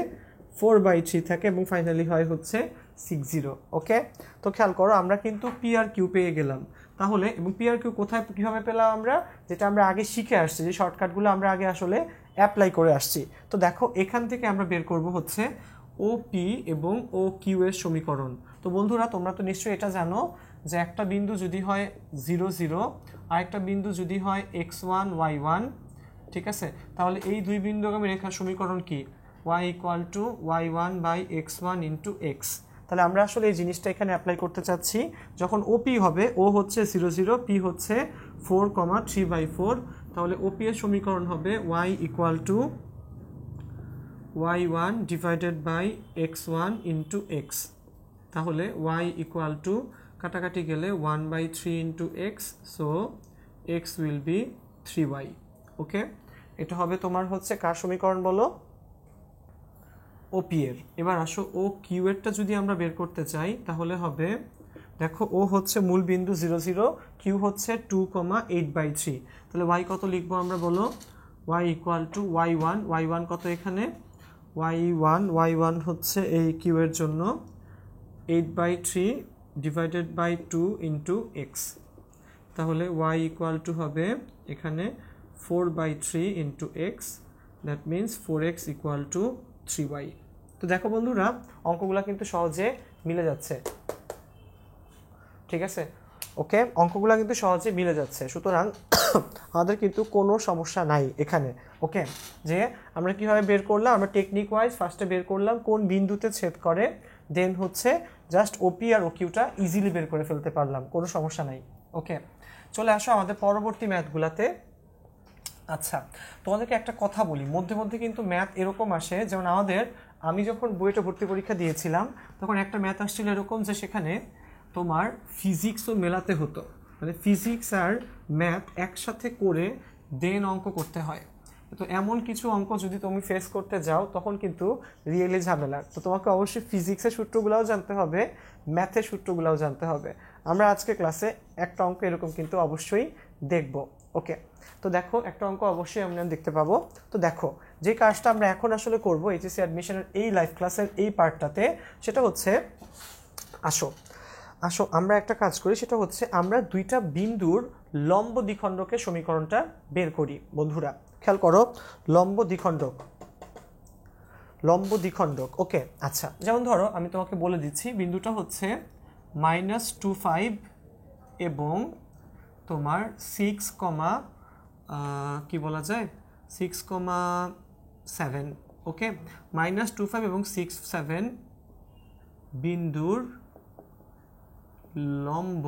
4/3 থাকে এবং ফাইনালি হয় হচ্ছে 6 0। ওকে, তো খেয়াল করো আমরা কিন্তু পি আর কিউ পেয়ে গেলাম। তাহলে এবং পি আর কিউ কোথায় কীভাবে পেলাম আমরা, যেটা আমরা আগে শিখে আসছি, যে শর্টকাটগুলো আমরা আগে আসলে অ্যাপ্লাই করে আসছি। তো দেখো এখান থেকে আমরা বের করব হচ্ছে ও পি এবং ও কিউ এর সমীকরণ। তো বন্ধুরা তোমরা তো নিশ্চয়ই এটা জানো যে একটা বিন্দু যদি হয় 0 0 আর একটা বিন্দু যদি হয় x1 y1, ঠিক আছে, তাহলে এই দুই বিন্দুগামী রেখার সমীকরণ কি, y = y1/x1 × x। তাহলে আমরা আসলে এই জিনিসটা এখানে অ্যাপ্লাই করতে চাচ্ছি। যখন ওপি হবে, ও হচ্ছে 0 0, পি হচ্ছে 4, 3/4, তাহলে ওপি এর সমীকরণ হবে y = y1/x1 × x। তাহলে y = কাটাকাটি গেলে 1/3 × x, so x will be 3y। ওকে, এটা হবে তোমার হচ্ছে কার সমীকরণ বলো, ওপি এর। এবার আসো ও কিউ এরটা যদি আমরা বের করতে চাই তাহলে হবে, দেখো ও হচ্ছে মূল বিন্দু 0 0, কিউ হচ্ছে 2, 8/3, তাহলে y কত লিখবো আমরা বলো, y = y1 কত এখানে, y1 হচ্ছে এই কিউ এর জন্য 8/3 / 2 × x, তাহলে y = হবে এখানে 4/3 × x, that means 4x = 3y। তো দেখো বন্ধুরা অঙ্কগুলো কিন্তু সহজে মিলে যাচ্ছে। ঠিক আছে, ওকে, অঙ্কগুলো কিন্তু সহজে মিলে যাচ্ছে, সুতরাং আমাদের কিন্তু কোনো সমস্যা নাই এখানে। ওকে, যে আমরা কীভাবে বের করলাম, আমরা টেকনিক ওয়াইজ ফার্স্টে বের করলাম কোন বিন্দুতে ছেদ করে, দেন হচ্ছে জাস্ট ওপি আর ওকিউটা ইজিলি বের করে ফেলতে পারলাম, কোনো সমস্যা নাই। ওকে, চলে আসো আমাদের পরবর্তী ম্যাথগুলোতে। আচ্ছা, তোমাদেরকে একটা কথা বলি, মধ্যে মধ্যে কিন্তু ম্যাথ এরকম আসে, যেমন আমি যখন বুয়েটে ভর্তি পরীক্ষা দিয়েছিলাম তখন একটা ম্যাথ আসছিল এরকম, যে সেখানে তোমার ফিজিক্সও মেলাতে হতো, মানে ফিজিক্স আর ম্যাথ একসাথে করে দেন অঙ্ক করতে হয়। তো এমন কিছু অঙ্ক যদি তুমি ফেস করতে যাও তখন কিন্তু রিয়েলি ঝামেলা। তো তোমাকে অবশ্যই ফিজিক্সের সূত্রগুলোও জানতে হবে, ম্যাথের সূত্রগুলোও জানতে হবে। আমরা আজকে ক্লাসে একটা অঙ্ক এরকম কিন্তু অবশ্যই দেখব। ওকে, তো দেখো একটা অঙ্ক অবশ্যই আমরা দেখতে পাবো। তো দেখো যে কাজটা আমরা এখন আসলে করব এইচএসসি অ্যাডমিশনের এই লাইভ ক্লাসের এই পার্টটাতে, সেটা হচ্ছে আসো আমরা একটা কাজ করি, সেটা হচ্ছে আমরা দুইটা বিন্দুর লম্ব দ্বিখণ্ডকের সমীকরণটা বের করি। বন্ধুরা খেয়াল করো, লম্ব দ্বিখণ্ডক। ওকে, আচ্ছা যেমন ধরো আমি তোমাকে বলে দিচ্ছি, বিন্দুটা হচ্ছে -25 এবং তোমার 6, কি বলা যায় 6,7, ওকে। -25 এবং 6,7 বিন্দুর লম্ব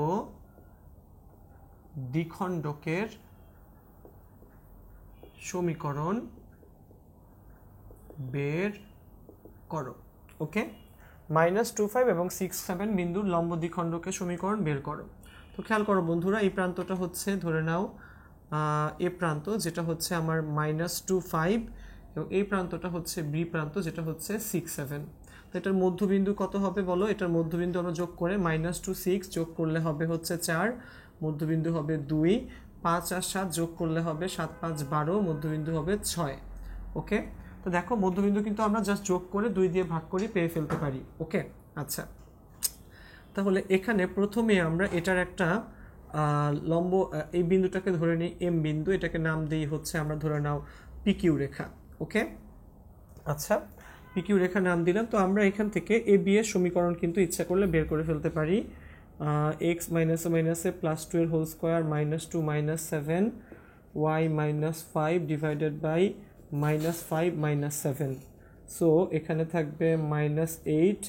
দ্বিখণ্ডকের সমীকরণ বের করো, ওকে। -25 এবং 6,7 বিন্দুর লম্ব দ্বিখণ্ডকের সমীকরণ বের করো। তো খেয়াল করো বন্ধুরা, এই প্রান্তটা হচ্ছে ধরে নাও এ প্রান্ত, যেটা হচ্ছে আমার -25, এবং এই প্রান্তটা হচ্ছে বি প্রান্ত, যেটা হচ্ছে 6,7। তো এটার মধ্যবিন্দু কত হবে বলো? এটার মধ্যবিন্দু আমরা যোগ করে -2 6 যোগ করলে হবে হচ্ছে 4, মধ্যবিন্দু হবে 2, 5 আর 7 যোগ করলে হবে 7 5 12, মধ্যবিন্দু হবে 6, ওকে। তো দেখো মধ্যবিন্দু কিন্তু আমরা জাস্ট যোগ করে 2 দিয়ে ভাগ করে পেয়ে ফেলতে পারি, ওকে। আচ্ছা, তাহলে এখানে প্রথমে আমরা এটার একটা লম্ব, এই বিন্দুটাকে ধরে নিই এম বিন্দু, এটাকে নাম দিই হচ্ছে আমরা ধরে নাও পিকিউ রেখা, ওকে। আচ্ছা, পিকিউ রেখা নাম দিলাম। তো আমরা এখান থেকে এ বি এর সমীকরণ কিন্তু ইচ্ছা করলে বের করে ফেলতে পারি। এক্স মাইনাসে মাইনাসে +2 এর whole square -2 -7 y -5 divided by -5 -7। So এখানে থাকবে -8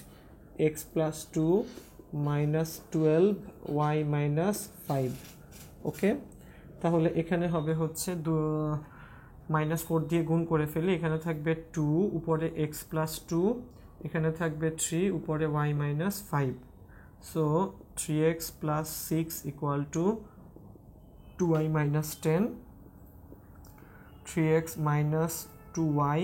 x + 2 -12 y -5, ওকে। তাহলে এখানে হবে হচ্ছে -4 দিয়ে গুণ করে ফেলি, এখানে থাকবে 2, উপরে x + 2, এখানে থাকবে 3, উপরে y -5। So 3x + 6 = 2y -10, 3x - 2y,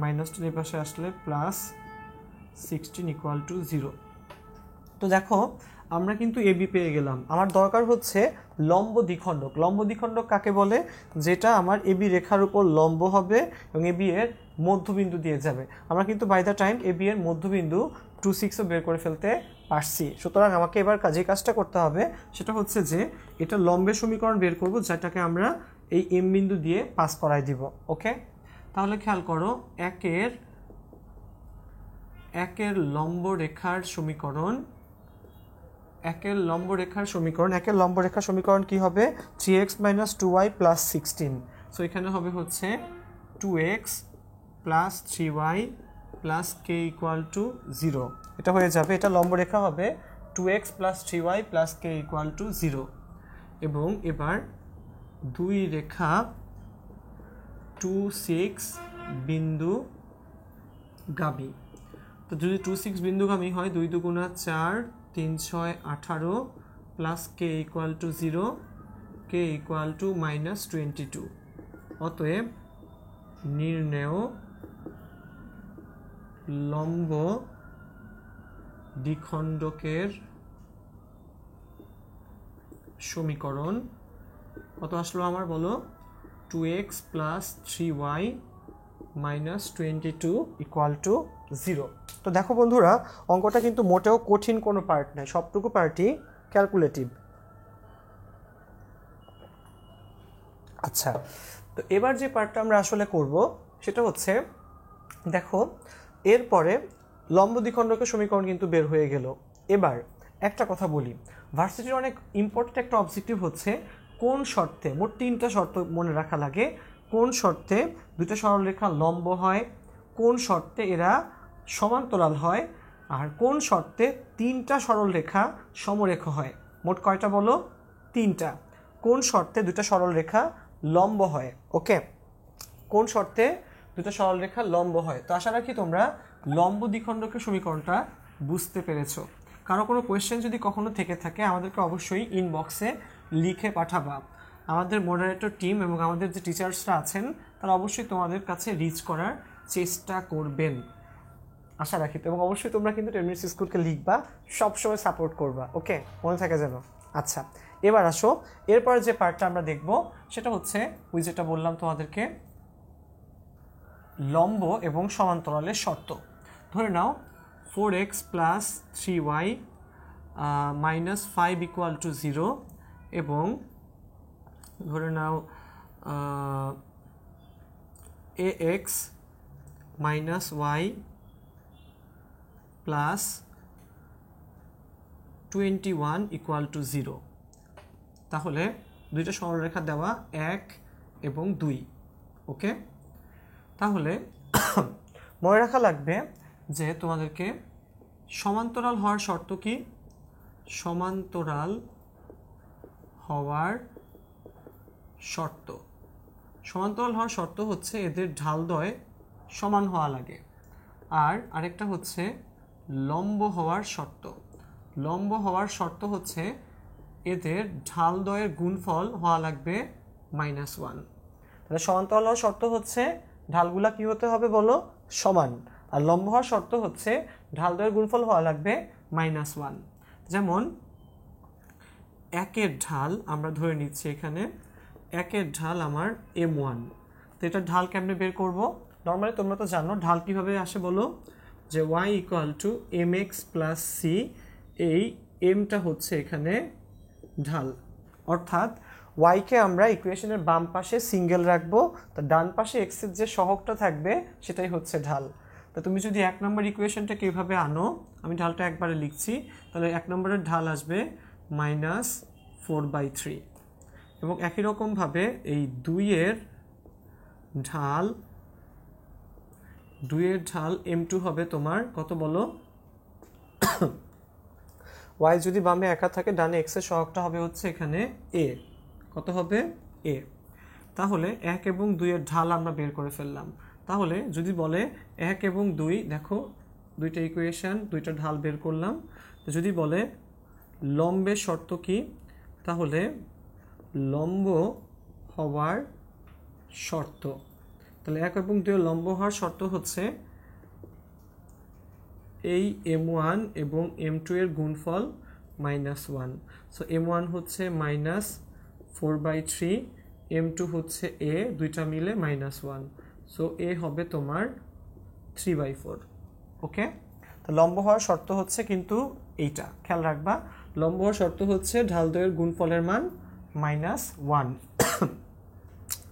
-10 এর পাশে আসলে +16 = 0। তো দেখো আমরা কিন্তু এবি পেয়ে গেলাম। আমার দরকার হচ্ছে লম্ব দ্বিখণ্ডক। লম্ব দ্বিখণ্ডক কাকে বলে? যেটা আমার এবি রেখার উপর লম্ব হবে এবং এবি এর মধ্যবিন্দু দিয়ে যাবে। আমরা কিন্তু বাই দ্য টাইম এবি এর মধ্যবিন্দু 2 6 বের করে ফেলতে পারছি। সুতরাং আমাকে এবার যে কাজটা করতে হবে সেটা হচ্ছে যে এটা লম্বের সমীকরণ বের করব, যেটাকে আমরা এই এম বিন্দু দিয়ে পাস করাই দিব, ওকে। তাহলে খেয়াল করো, একের লম্ব রেখার সমীকরণ, একের লম্ব রেখার সমীকরণ কি হবে? 3x - 2y + 16। সো এখানে হবে হচ্ছে 2x + 3y + k = 0। এটা হয়ে যাবে, এটা লম্ব রেখা হবে 2x + 3y + k = 0। এবং এবার দুই রেখা 2 6 বিন্দুগামী। তো যদি 2 6 বিন্দুগামী হয়, 2 2 4, 3 6 18 + k = 0, k = -22। অতএব নির্ণেয় লম্ব দ্বিখণ্ডকের সমীকরণ কত আসলো আমার বলো? 2x + 3y -22 = 0। তো দেখো বন্ধুরা, অঙ্কটা কিন্তু মোটেও কঠিন কোনো পার্ট নেই, সবটুকু পার্টই ক্যালকুলেটিভ। আচ্ছা, তো এবার যে পার্টটা আমরা আসলে করব সেটা হচ্ছে, দেখো এরপরে লম্ব দ্বিখণ্ডকের সমীকরণ কিন্তু বের হয়ে গেল। এবার একটা কথা বলি, ভার্সিটির অনেক ইম্পর্টেন্ট একটা অবজেক্টিভ হচ্ছে কোন শর্তে, মোট 3টা শর্ত মনে রাখা লাগে। কোন শর্তে দুইটা সরলরেখা লম্ব হয়, কোন শর্তে এরা সমান্তরাল হয়, আর কোন শর্তে 3টা সরলরেখা সমরেখ হয়। মোট কয়টা বলো? 3টা। কোন শর্তে দুইটা সরলরেখা লম্ব হয়, ওকে। কোন শর্তে দুটো সরলরেখা লম্ব হয়। তো আশা রাখি তোমরা লম্ব দ্বিখণ্ডকের সমীকরণটা বুঝতে পেরেছো। কারো কোনো কোয়েশ্চেন যদি কখনো থেকে থাকে আমাদেরকে অবশ্যই ইনবক্সে লিখে পাঠাবা। আমাদের মডারেটর টিম এবং আমাদের যে টিচার্সরা আছেন তারা অবশ্যই তোমাদের কাছে রিচ করার চেষ্টা করবেন, আশা রাখি। এবং অবশ্যই তোমরা কিন্তু 10 মিনিটস স্কুলকে লিখবা, সবসময় সাপোর্ট করবা, ওকে, মনে থাকে যেন। আচ্ছা, এবার আসো, এরপর যে পার্টটা আমরা দেখব সেটা হচ্ছে ওই যেটা বললাম তোমাদেরকে, লম্ব এবং সমান্তরালের শর্ত। ধরে নাও 4x + 3y -5 = 0 এবং ধরে নাও ax - y + 21 = 0। তাহলে দুইটা সরলরেখা দেওয়া 1 এবং 2। ওকে, তাহলে মনে রাখা লাগবে যে তোমাদেরকে সমান্তরাল হওয়ার শর্ত কি? সমান্তরাল হওয়ার শর্ত, সমান্তরাল হওয়ার শর্ত হচ্ছে এদের ঢালদ্বয় সমান হওয়া লাগে। আর আরেকটা হচ্ছে লম্ব হওয়ার শর্ত। লম্ব হওয়ার শর্ত হচ্ছে এদের ঢালদ্বয়ের গুণফল হওয়া লাগবে -1। তাহলে সমান্তরাল হওয়ার শর্ত হচ্ছে ঢালগুলা কি হতে হবে বলো? সমান। আর লম্ব হওয়ার শর্ত হচ্ছে ঢালদ্বয়ের গুণফল হওয়া লাগবে -1। যেমন 1-এর ঢাল আমরা ধরে নিচ্ছি এখানে 1-এর ঢাল আমার m1। তো এটা ঢাল কেমনে বের করব? নর্মালি তোমরা তো জানো ঢাল কিভাবে আসে বলো, যে y = mx + c, এই mটা হচ্ছে এখানে ঢাল। অর্থাৎ y-কে আমরা ইকুয়েশনের বাম পাশে সিঙ্গেল রাখবো, তো ডান পাশে x এর যে সহগটা থাকবে সেটাই হচ্ছে ঢাল। তো তুমি যদি 1 নম্বর ইকুয়েশনটাকে এভাবে আনো, আমি ঢালটা একবারে লিখছি, তাহলে 1 নম্বরের ঢাল আসবে -4/3। এবং একই রকমভাবে এই 2-এর ঢাল m2 হবে তোমার কত বলো? y যদি বামে একা থাকে, ডানে x এর সহগটা হবে হচ্ছে এখানে a। কত হবে? a। তাহলে 1 এবং 2 এর ঢাল আমরা বের করে ফেললাম। তাহলে যদি বলে 1 এবং 2, দেখো দুইটা ইকুয়েশন, দুইটা ঢাল বের করলাম। যদি বলে লম্বের শর্ত কি, তাহলে লম্ব হওয়ার শর্ত, তাহলে 1 এবং 2 এর লম্ব হওয়ার শর্ত হচ্ছে এই m1 এবং m2 এর গুণফল -1। সো m1 হচ্ছে -4/3, m2 হচ্ছে a, দুইটা মিলে -1। সো a হবে তোমার 3/4। ওকে, তো লম্ব হওয়ার শর্ত হচ্ছে কিন্তু এইটা খেয়াল রাখবা, লম্ব হওয়ার শর্ত হচ্ছে ঢালদ্বয়ের গুণফলের মান -1।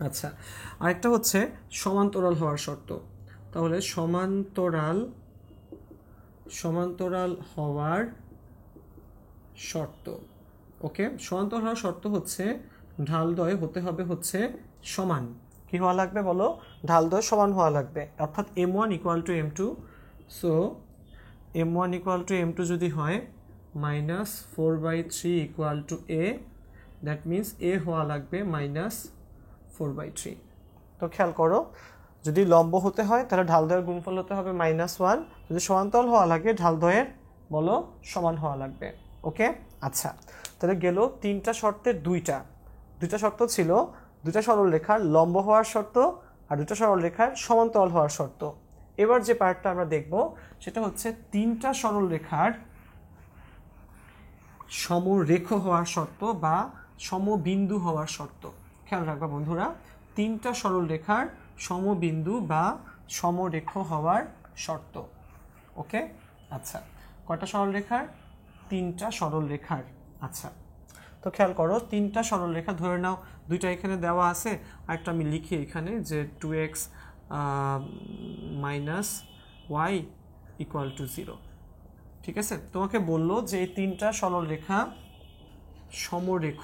আচ্ছা, আরেকটা হচ্ছে সমান্তরাল হওয়ার শর্ত। তাহলে সমান্তরাল হওয়ার শর্ত। ওকে, সমান্তরাল হওয়ার শর্ত হচ্ছে ঢালদ্বয় হতে হবে হচ্ছে সমান। কি হওয়া লাগবে বলো? ঢালদ্বয় সমান হওয়া লাগবে। অর্থাৎ m1 = m2। So m1 = m2 যদি হয় -4/3 = a, দ্যাট মিনস a হওয়া লাগবে -4/3। তো খেয়াল করো, যদি লম্ব হতে হয় তাহলে ঢালদ্বয়ের গুণফল হতে হবে -1, যদি সমান্তরাল হওয়া লাগে ঢালদ্বয়ের বলো সমান হওয়া লাগবে। ওকে, আচ্ছা, তাহলে গেল 3টা শর্তের 2টা শর্ত ছিল, 2টা সরলরেখার লম্ব হওয়ার শর্ত আর 2টা সরলরেখার সমান্তরাল হওয়ার শর্ত। এবার যে পার্টটা আমরা দেখব সেটা হচ্ছে 3টা সরলরেখার সমরেখ হওয়ার শর্ত বা সমবিন্দু হওয়ার শর্ত। খেয়াল রাখবা বন্ধুরা, 3টা সরলরেখার সমবিন্দু বা সমরেখ হওয়ার শর্ত। ওকে, আচ্ছা, কয়টা সরলরেখার? 3টা সরলরেখার। আচ্ছা, তো খেয়াল করো 3টা সরলরেখা ধরে নাও, 2টা এখানে দেওয়া আছে, আরেকটা আমি লিখি এখানে যে 2x - y = 0। ঠিক আছে, তোমাকে বললো যে এই 3টা সরলরেখা সমরেখ,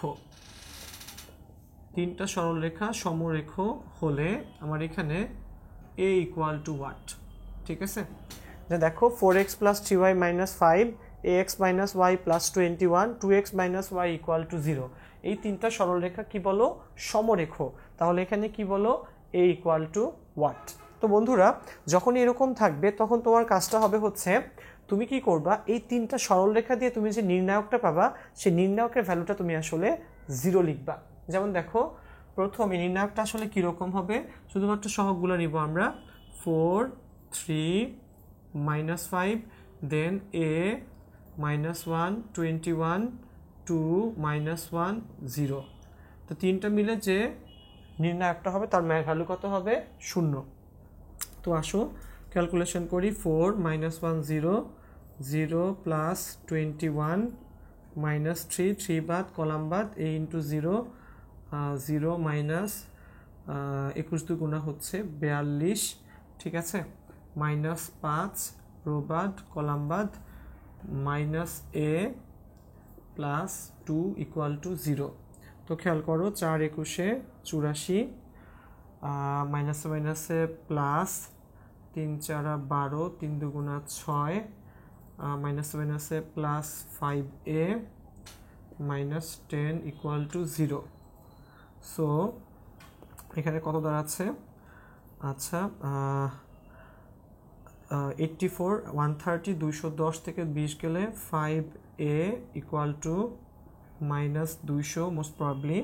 3টা সরলরেখা সমরেখ হলে আমার এখানে a = what? ঠিক আছে, যে দেখো 4x + 3y - 5, ax - y + 21, 2x - y = 0। এই 3টা সরলরেখা কি বলো? সমরেখ। তাহলে এখানে কি বলো? a = what? তো বন্ধুরা, যখন এরকম থাকবে তখন তোমার কাজটা হবে হচ্ছে তুমি কি করবা, এই 3টা সরলরেখা দিয়ে তুমি যে নির্ণায়কটা পাবা সেই নির্ণায়কের ভ্যালুটা তুমি আসলে 0 লিখবা। যেমন দেখো, প্রথমে নির্ণায়কটা আসলে কীরকম হবে, শুধুমাত্র সহগগুলো নিব আমরা, 4, 3, -5, দেন a -1, 21, 2, -1, 0। তো 3টা মিলে যে নির্ণায়কটা হবে তার ভ্যালু কত হবে? 0। তো আসো ক্যালকুলেশন করি, 4 - 1 0, 0 + 21 -3, 3 বাদ, কলাম বাদ, a × 0, 0 - 21 2 গুণা হচ্ছে 42। ঠিক আছে, -5 রো বাদ, কলাম বাদ, -a + 2 = 0। তো খেয়াল করো 4 একুশে 84, মাইনাসে মাইনাসে প্লাস 3 4 12, 3 দুগুণা 6, মাইনাসে মাইনাসে plus 5a minus 10 equal to 0। So এখানে কত দাঁড়াচ্ছে? আচ্ছা 84 130 210 থেকে 20 গেলে 5a equal to minus 200, most probably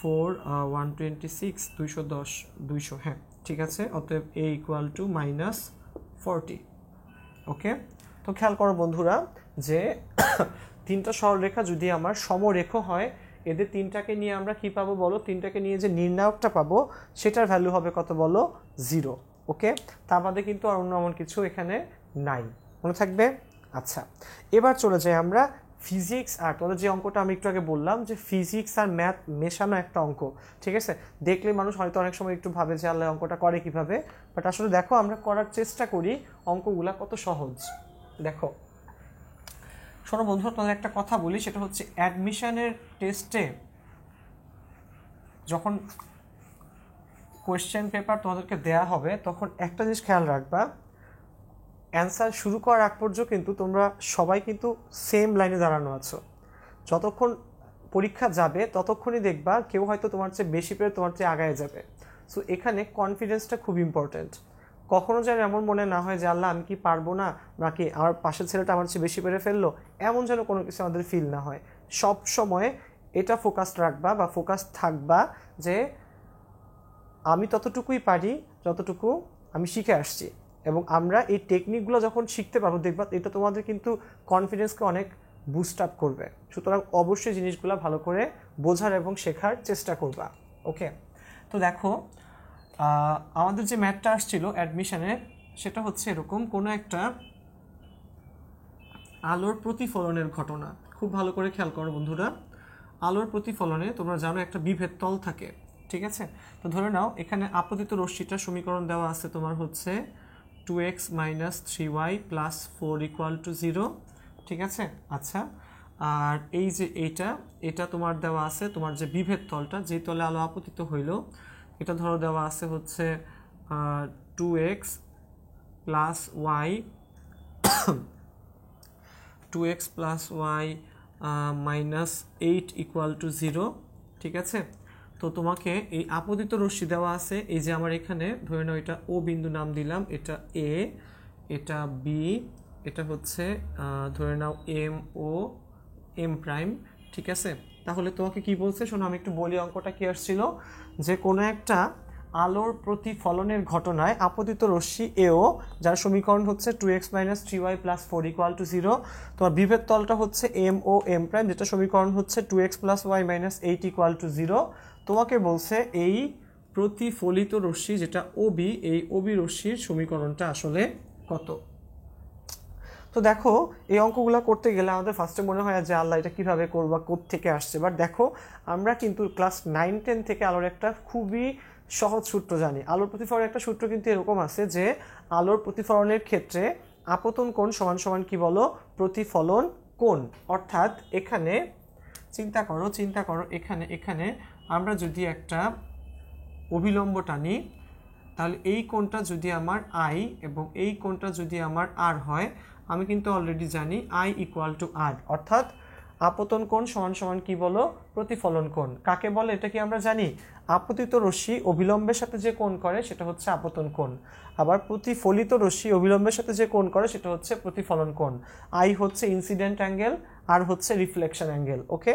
4 126 210 200, হ্যাঁ ঠিক আছে। অতএব a ইকুয়াল টু মাইনাস 40। ওকে, তো খেয়াল করো বন্ধুরা যে তিনটা সরলরেখা যদি আমার সমরেখ হয়, এদের তিনটাকে নিয়ে আমরা কি পাবো বলো? তিনটাকে নিয়ে যে নির্ণায়কটা পাবো সেটার ভ্যালু হবে কত বলো? 0। ওকে, তা বাদে কিন্তু আর অন্য এমন কিছু এখানে নাই, মনে থাকবে? আচ্ছা, এবার চলে যাই আমরা ফিজিক্স আর তোমাদের যে অঙ্কটা আমি একটু আগে বললাম যে ফিজিক্স আর ম্যাথ মেশানো একটা অঙ্ক, ঠিক আছে? দেখলে মানুষ হয়তো অনেক সময় একটু ভাবে যে আল্লাহ অঙ্কটা করে কিভাবে, বাট আসলে দেখো আমরা করার চেষ্টা করি অঙ্কগুলা কত সহজ। দেখো শোনো বন্ধুরা, তোমাদের একটা কথা বলি, সেটা হচ্ছে অ্যাডমিশনের টেস্টে যখন কোয়েশ্চেন পেপার তোমাদেরকে দেয়া হবে তখন একটা জিনিস খেয়াল রাখবা, অ্যান্সার শুরু করার আগ পর্যন্ত কিন্তু তোমরা সবাই কিন্তু সেম লাইনে দাঁড়ানো আছো। যতক্ষণ পরীক্ষা যাবে ততক্ষণই দেখবা কেউ হয়তো তোমার চেয়ে বেশি পেরে তোমার চেয়ে আগায় যাবে। সো এখানে কনফিডেন্সটা খুব ইম্পর্ট্যান্ট। কখনো যেন এমন মনে না হয় যে আল্লাহ আমি কি পারবো না, নাকি আমার পাশের ছেলেটা আমার চেয়ে বেশি পেরে ফেললো, এমন যেন কোনো কিছু আমাদের ফিল না হয়। সব সময় এটা ফোকাস রাখবা বা ফোকাস থাকবা যে আমি ততটুকুই পারি যতটুকু আমি শিখে আসছি, এবং আমরা এই টেকনিকগুলো যখন শিখতে পারবো দেখবা এটা তোমাদের কিন্তু কনফিডেন্সকে অনেক বুস্ট আপ করবে। সুতরাং অবশ্যই জিনিসগুলো ভালো করে বোঝার এবং শেখার চেষ্টা করবা। ওকে, তো দেখো আমাদের যে ম্যাথটা আসছিল অ্যাডমিশনের, সেটা হচ্ছে এরকম কোনো একটা আলোর প্রতিফলনের ঘটনা। খুব ভালো করে খেয়াল করো বন্ধুরা, আলোর প্রতিফলনে তোমরা জানো একটা বিভেদ তল থাকে, ঠিক আছে? তো ধরে নাও এখানে আপতিত রশ্মিটার সমীকরণ দেওয়া আছে তোমার হচ্ছে 2x - 3y + 4 = 0, ঠিক আছে? আচ্ছা, আর এই যে এটা তোমার দেওয়া আছে তোমার যে বিভেদ তলটা, যে তলে আলো আপতিত হইল, এটা ধরো দেওয়া আছে হচ্ছে 2x + y 2x + y -8 = 0, ঠিক আছে? তো তোমাকে এই আপতিত রশ্মি দেওয়া আছে, এই যে আমার এখানে ধরে নাও এটা ও বিন্দু নাম দিলাম, এটা এ, এটা বি, এটা হচ্ছে ধরে নাও এম ও এম প্রাইম, ঠিক আছে? তাহলে তোমাকে কি বলছে শোনো, আমি একটু বলি অঙ্কটা কি আসছিল, যে কোনো একটা আলোর প্রতিফলনের ঘটনায় আপতিত রশ্মি এও, যার সমীকরণ হচ্ছে 2x - 3y + 4 = 0, তোমার বিভেদ তলটা হচ্ছে এম ও এম প্রাইম, যেটা সমীকরণ হচ্ছে 2x + y - 8 = 0। তোমাকে বলছে এই প্রতিফলিত রশ্মি যেটা ওবি, এই ওবি রশ্মির সমীকরণটা আসলে কত। তো দেখো এই অঙ্কগুলো করতে গেলে আমাদের ফার্স্টে মনে হয় যে আল্লাহ এটা কীভাবে করবা, কোত্থেকে আসছে, বাট দেখো আমরা কিন্তু ক্লাস 9-10 থেকে আলোর একটা খুবই সহজ সূত্র জানি। আলোর প্রতিফলনের একটা সূত্র কিন্তু এরকম আছে যে আলোর প্রতিফলনের ক্ষেত্রে আপতন কোণ সমান সমান কি বলো? প্রতিফলন কোণ। অর্থাৎ এখানে চিন্তা করো এখানে আমরা যদি একটা অভিলম্ব টানি, তাহলে এই কোণটা যদি আমার আই এবং এই কোণটা যদি আমার আর হয়, আমি কিন্তু অলরেডি জানি আই = আর, অর্থাৎ আপতন কোণ সমান সমান কি বলো? প্রতিফলন কোণ। কাকে বলে এটা কি আমরা জানি? আপতিত রশ্মি অভিলম্বের সাথে যে কোণ করে সেটা হচ্ছে আপতন কোণ, আবার প্রতিফলিত রশ্মি অভিলম্বের সাথে যে কোণ করে সেটা হচ্ছে প্রতিফলন কোণ। আই হচ্ছে ইনসিডেন্ট অ্যাঙ্গেল, আর হচ্ছে রিফ্লেকশন অ্যাঙ্গেল। ওকে,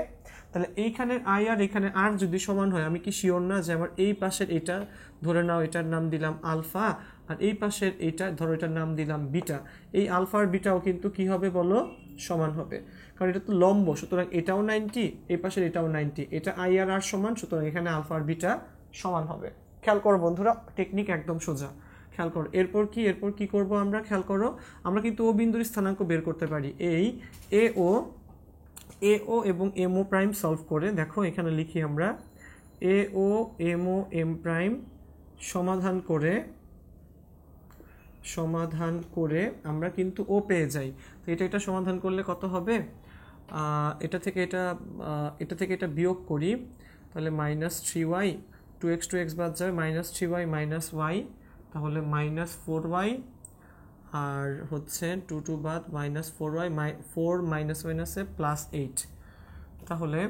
তাহলে এইখানের আই আর এখানে আর যদি সমান হয়, আমি কি শিওর না যে আমার এই পাশের এটা ধরে নাও এটার নাম দিলাম আলফা, আর এই পাশের এইটা ধরো এটার নাম দিলাম বিটা, এই আলফা আর বিটাও কিন্তু কি হবে বলো? সমান হবে, কারণ এটা তো লম্ব, সুতরাং এটাও 90, এই পাশের এটাও 90, এটা আই আর আর সমান, সুতরাং এখানে আলফা আর বিটা সমান হবে। খেয়াল করো বন্ধুরা, টেকনিক একদম সোজা। খেয়াল করো এরপর কি করব আমরা, খেয়াল করো আমরা কিন্তু ও বিন্দুর স্থানাঙ্ক বের করতে পারি। এই এও এবং এমও প্রাইম সলভ করে দেখো, এখানে লিখি আমরা এও এমও এম প্রাইম সমাধান করে আমরা কিন্তু ও পেয়ে যাই। তো এটা সমাধান করলে কত হবে? এটা থেকে এটা বিয়োগ করি, তাহলে -3y, 2x বাদ যাবে, -3y -y, তাহলে -4y, আর হচ্ছে 2 বাদ -4y, 4 মাইনাসে +8, তাহলে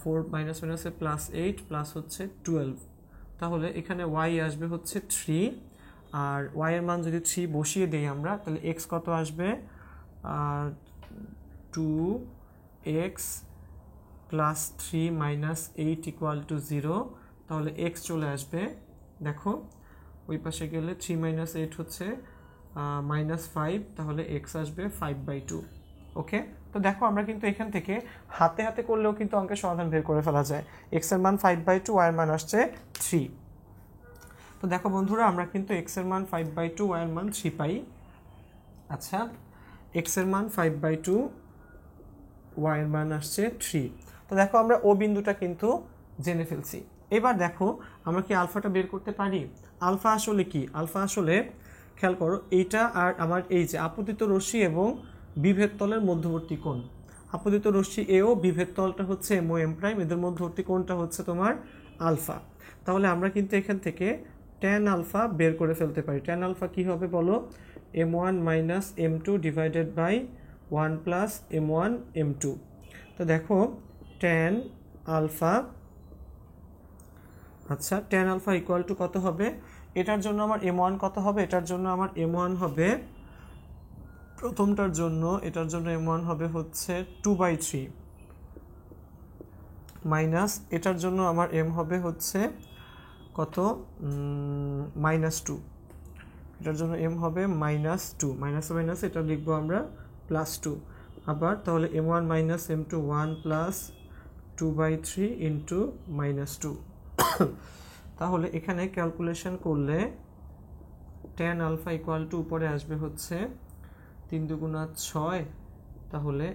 4 মাইনাসে +8 প্লাস হচ্ছে 12, তাহলে এখানে y আসবে হচ্ছে 3, আর y এর মান যদি 3 বসিয়ে দিই আমরা, তাহলে x কত আসবে, 2x plus 3 minus 8 equal to 0, তাহলে x চলে আসবে, দেখো ওই পাশে গেলে 3 মাইনাস 8 হচ্ছে -5, তাহলে x আসবে 5/2। ওকে, তো দেখো আমরা কিন্তু এখান থেকে হাতে হাতে করলেও কিন্তু অঙ্কের সমাধান বের করে ফেলা যায়। x এর মান 5/2, y এর মান আসছে 3। তো দেখো বন্ধুরা, আমরা কিন্তু x এর মান 5/2, y এর মান 3 পাই। আচ্ছা, x এর মান 5/2, y এর মান আসছে 3। তো দেখো আমরা ও বিন্দুটা কিন্তু জেনে ফেলছি। এবার দেখো আমরা কি আলফাটা বের করতে পারি। আলফা আসলে কি? আলফা আসলে খেয়াল করো, এইটা আর আমার এই যে আপতিত রশ্মি এবং বিভেদ তলের মধ্যবর্তী কোণ। আপতিত রশ্মি এ ও বিভেদ তলটা হচ্ছে এম ও এম প্রাইম, এদের মধ্যবর্তী কোণটা হচ্ছে তোমার আলফা। তাহলে আমরা কিন্তু এখান থেকে ট্যান আলফা বের করে ফেলতে পারি। ট্যান আলফা কি হবে বলো, m1 minus m2 divided by 1 plus m1 m2। তো দেখো ট্যান আলফা, আচ্ছা ট্যান আলফা ইকুয়াল টু কত হবে, এটার জন্য আমার m1 কত হবে, এটার জন্য আমার m1 হবে, প্রথমটার জন্য এটার জন্য m1 হবে হচ্ছে 2/3 মাইনাস এটার জন্য আমার m হবে হচ্ছে কত, -2, এটার জন্য m হবে -2, মাইনাস এটা লিখবো আমরা +2, আবার তাহলে m1 minus m2 1 plus 2/3 into -2। তাহলে এখানে ক্যালকুলেশন করলে ট্যান আলফা ইকুয়াল টু উপরে আসবে হচ্ছে 3 দুগুণা 6, তাহলে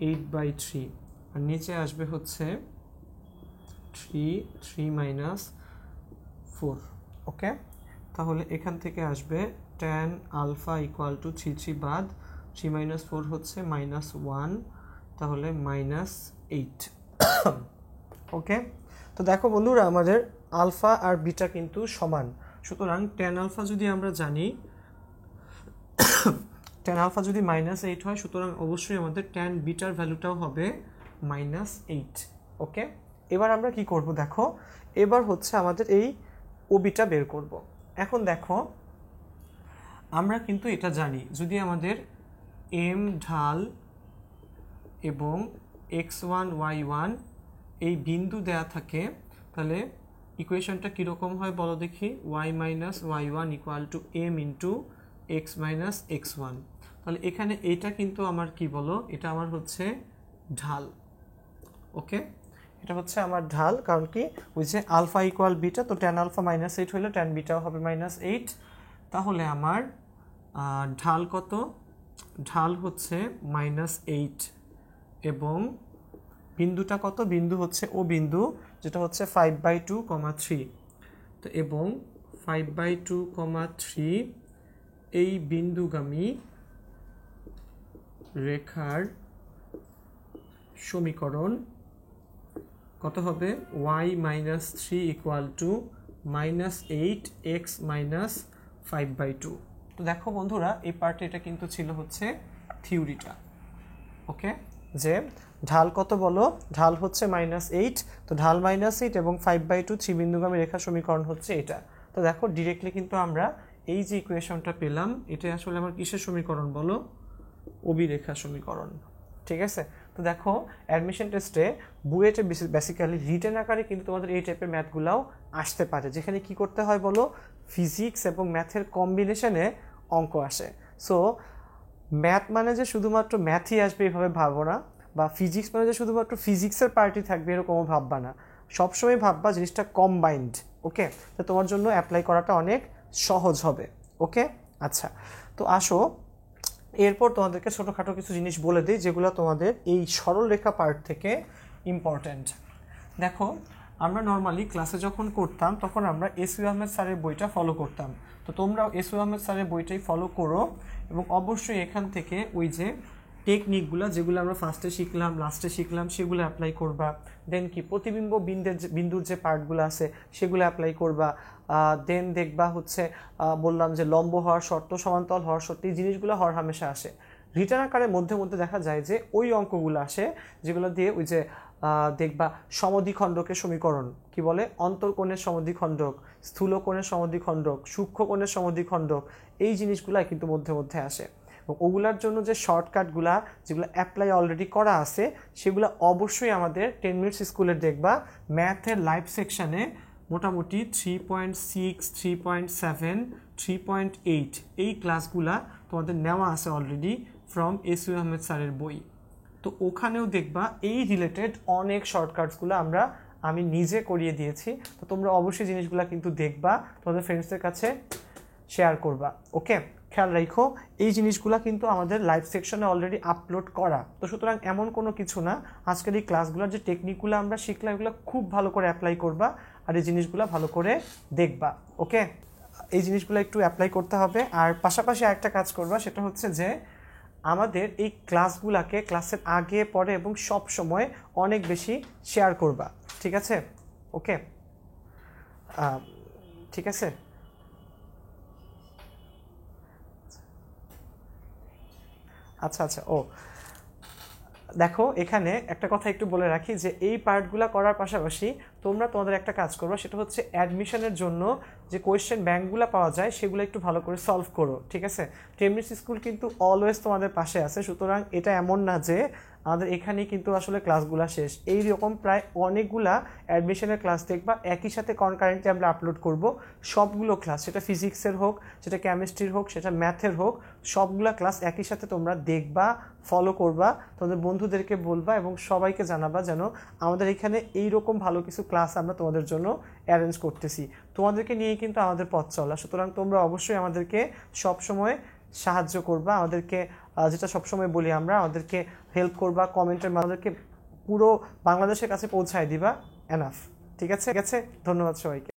8/3, আর নিচে আসবে হচ্ছে 3 মাইনাস 4। ওকে, তাহলে এখান থেকে আসবে ট্যান আলফা ইকুয়াল টু 3 বাদ 3 মাইনাস 4 হচ্ছে -1, তাহলে -8। ওকে, তো দেখো বন্ধুরা আমাদের আলফা আর বিটা কিন্তু সমান, সুতরাং ট্যান আলফা যদি আমরা জানি, ট্যান আলফা যদি -8 হয়, সুতরাং অবশ্যই আমাদের ট্যান বিটার ভ্যালুটাও হবে -8। ওকে, এবার আমরা কি করব দেখো, এবার হচ্ছে আমাদের এই ওবিটা বের করব। এখন দেখো আমরা কিন্তু এটা জানি, যদি আমাদের m ঢাল এবং x1 y1 এই বিন্দু দেয়া থাকে, তাহলে ইকুয়েশনটা কীরকম হয় বলো দেখি, y minus y1 equal to m into x minus x1। তাহলে এখানে এইটা কিন্তু আমার কি বলো, এটা আমার হচ্ছে ঢাল। ওকে, এটা হচ্ছে আমার ঢাল, কারণ কি ওই যে আলফা ইকুয়াল বিটা, তো ট্যান আলফা -8 হলে ট্যান বিটাও হবে -8। তাহলে আমার ঢাল কত, ঢাল হচ্ছে -8, এবং বিন্দুটা কত, বিন্দু হচ্ছে ও বিন্দু, যেটা হচ্ছে 5/2, 3। তো এবং 5/2, 3 এই বিন্দুগামী রেখার সমীকরণ কত হবে, y minus 3 equal two -8x minus 5/2। তো দেখো বন্ধুরা, এই পার্টে এটা কিন্তু ছিল হচ্ছে থিওরিটা। ওকে, যে ঢাল কত বলো, ঢাল হচ্ছে -8, তো ঢাল -8 এবং 5/2 3 বিন্দুগামী রেখা সমীকরণ হচ্ছে এটা। তো দেখো ডিরেক্টলি কিন্তু আমরা এই যে ইকুয়েশনটা পেলাম, এটা আসলে আমার কিসের সমীকরণ বলো, অভিরেখা সমীকরণ। ঠিক আছে, তো দেখো অ্যাডমিশন টেস্টে বুয়েটে বেসিক্যালি রিটেন আকারে কিন্তু তোমাদের এই টাইপের ম্যাথগুলাও আসতে পারে, যেখানে কি করতে হয় বলো, ফিজিক্স এবং ম্যাথের কম্বিনেশনে অঙ্ক আসে। সো ম্যাথ মানে যে শুধুমাত্র ম্যাথই আসবে এভাবে ভাবো না, বা ফিজিক্স মানে যে শুধুমাত্র ফিজিক্সের পার্টি থাকবে এরকমও ভাববা না, সবসময় ভাববা জিনিসটা কম্বাইন্ড। ওকে, তো তোমার জন্য অ্যাপ্লাই করাটা অনেক সহজ হবে। ওকে, আচ্ছা, তো আসো এরপর তোমাদেরকে ছোটোখাটো কিছু জিনিস বলে দিই, যেগুলো তোমাদের এই সরল রেখা পার্ট থেকে ইম্পর্ট্যান্ট। দেখো আমরা নর্মালি ক্লাসে যখন করতাম, তখন আমরা এসইউ আহমেদ স্যারের বইটা ফলো করতাম। তো তোমরাও এসইউ আহমেদ স্যারের বইটাই ফলো করো, এবং অবশ্যই এখান থেকে ওই যে টেকনিকগুলো যেগুলো আমরা ফার্স্টে শিখলাম লাস্টে শিখলাম সেগুলো অ্যাপ্লাই করবা। দেন কি প্রতিবিম্ব বিন্দুর যে পার্টগুলো আছে সেগুলো অ্যাপ্লাই করবা। দেন দেখবা হচ্ছে বললাম যে লম্ব হওয়ার শর্ত, সমান্তরাল হওয়ার শর্ত, এই জিনিসগুলো হর হামেশা আসে। রিটার্ন আকারের মধ্যে মধ্যে দেখা যায় যে ওই অঙ্কগুলো আসে যেগুলো দিয়ে ওই যে দেখবা সমদ্বিখণ্ডকের সমীকরণ কি বলে, অন্তর্কোণের সমদ্বিখণ্ডক, স্থূলকোণের সমদ্বিখণ্ডক, সূক্ষ্মকোণের সমদ্বিখণ্ডক, এই জিনিসগুলাই কিন্তু মধ্যে মধ্যে আসে। এবং ওগুলার জন্য যে শর্টকাটগুলা যেগুলো অ্যাপ্লাই অলরেডি করা আছে সেগুলো অবশ্যই আমাদের 10 মিনিটস স্কুলের দেখবা ম্যাথের লাইভ সেকশানে মোটামুটি 3.6, 3.7, 3.8 এই ক্লাসগুলা তোমাদের নেওয়া আছে অলরেডি ফ্রম এস.ইউ. আহমেদ স্যারের বই। তো ওখানেও দেখবা এই রিলেটেড অনেক শর্টকাটসগুলো আমি নিজে করিয়ে দিয়েছি। তো তোমরা অবশ্যই জিনিসগুলো কিন্তু দেখবা, তোমাদের ফ্রেন্ডসদের কাছে শেয়ার করবা। ওকে, খেয়াল রাখো এই জিনিসগুলো কিন্তু আমাদের লাইভ সেকশনে অলরেডি আপলোড করা। তো সুতরাং এমন কোনো কিছু না, আজকের এই ক্লাসগুলোর যে টেকনিকগুলো আমরা শিখলাম এগুলো খুব ভালো করে অ্যাপ্লাই করবা আর এই জিনিসগুলো ভালো করে দেখবা। ওকে, এই জিনিসগুলো একটু অ্যাপ্লাই করতে হবে। আর পাশাপাশি আরেকটা কাজ করবা, সেটা হচ্ছে যে আমাদের এই ক্লাসগুলোকে ক্লাসের আগে পরে এবং সব সময় অনেক বেশি শেয়ার করবা, ঠিক আছে? ওকে, ঠিক আছে। আচ্ছা আচ্ছা, ও দেখো এখানে একটা কথা একটু বলে রাখি যে এই পার্টগুলো করার পাশাপাশি তোমরা তোমাদের একটা কাজ করো, সেটা হচ্ছে অ্যাডমিশনের জন্য যে কোয়েশ্চেন ব্যাঙ্কগুলো পাওয়া যায় সেগুলো একটু ভালো করে সলভ করো, ঠিক আছে? 10 মিনিটস স্কুল কিন্তু অলওয়েজ তোমাদের পাশে আছে, সুতরাং এটা এমন না যে আমাদের এখানেই কিন্তু আসলে ক্লাসগুলো শেষ। এই রকম প্রায় অনেকগুলা অ্যাডমিশনের ক্লাস দেখবা একই সাথে কনকারেন্টলি আমরা আপলোড করব। সবগুলো ক্লাস, সেটা ফিজিক্সের হোক, সেটা কেমিস্ট্রির হোক, সেটা ম্যাথের হোক, সবগুলা ক্লাস একই সাথে তোমরা দেখবা, ফলো করবা, তোমাদের বন্ধুদেরকে বলবা এবং সবাইকে জানাবা যেন আমাদের এখানে এইরকম ভালো কিছু ক্লাস আমরা তোমাদের জন্য অ্যারেঞ্জ করতেছি। তোমাদেরকে নিয়ে কিন্তু আমাদের পথ চলা, সুতরাং তোমরা অবশ্যই আমাদেরকে সবসময় সাহায্য করবা, আমাদেরকে যেটা সবসময় বলি আমরা, আমাদেরকে হেল্প করবা, কমেন্টের আমাদেরকে পুরো বাংলাদেশের কাছে পৌঁছায় দিবা। এনাফ, ঠিক আছে? ঠিক আছে, ধন্যবাদ সবাইকে।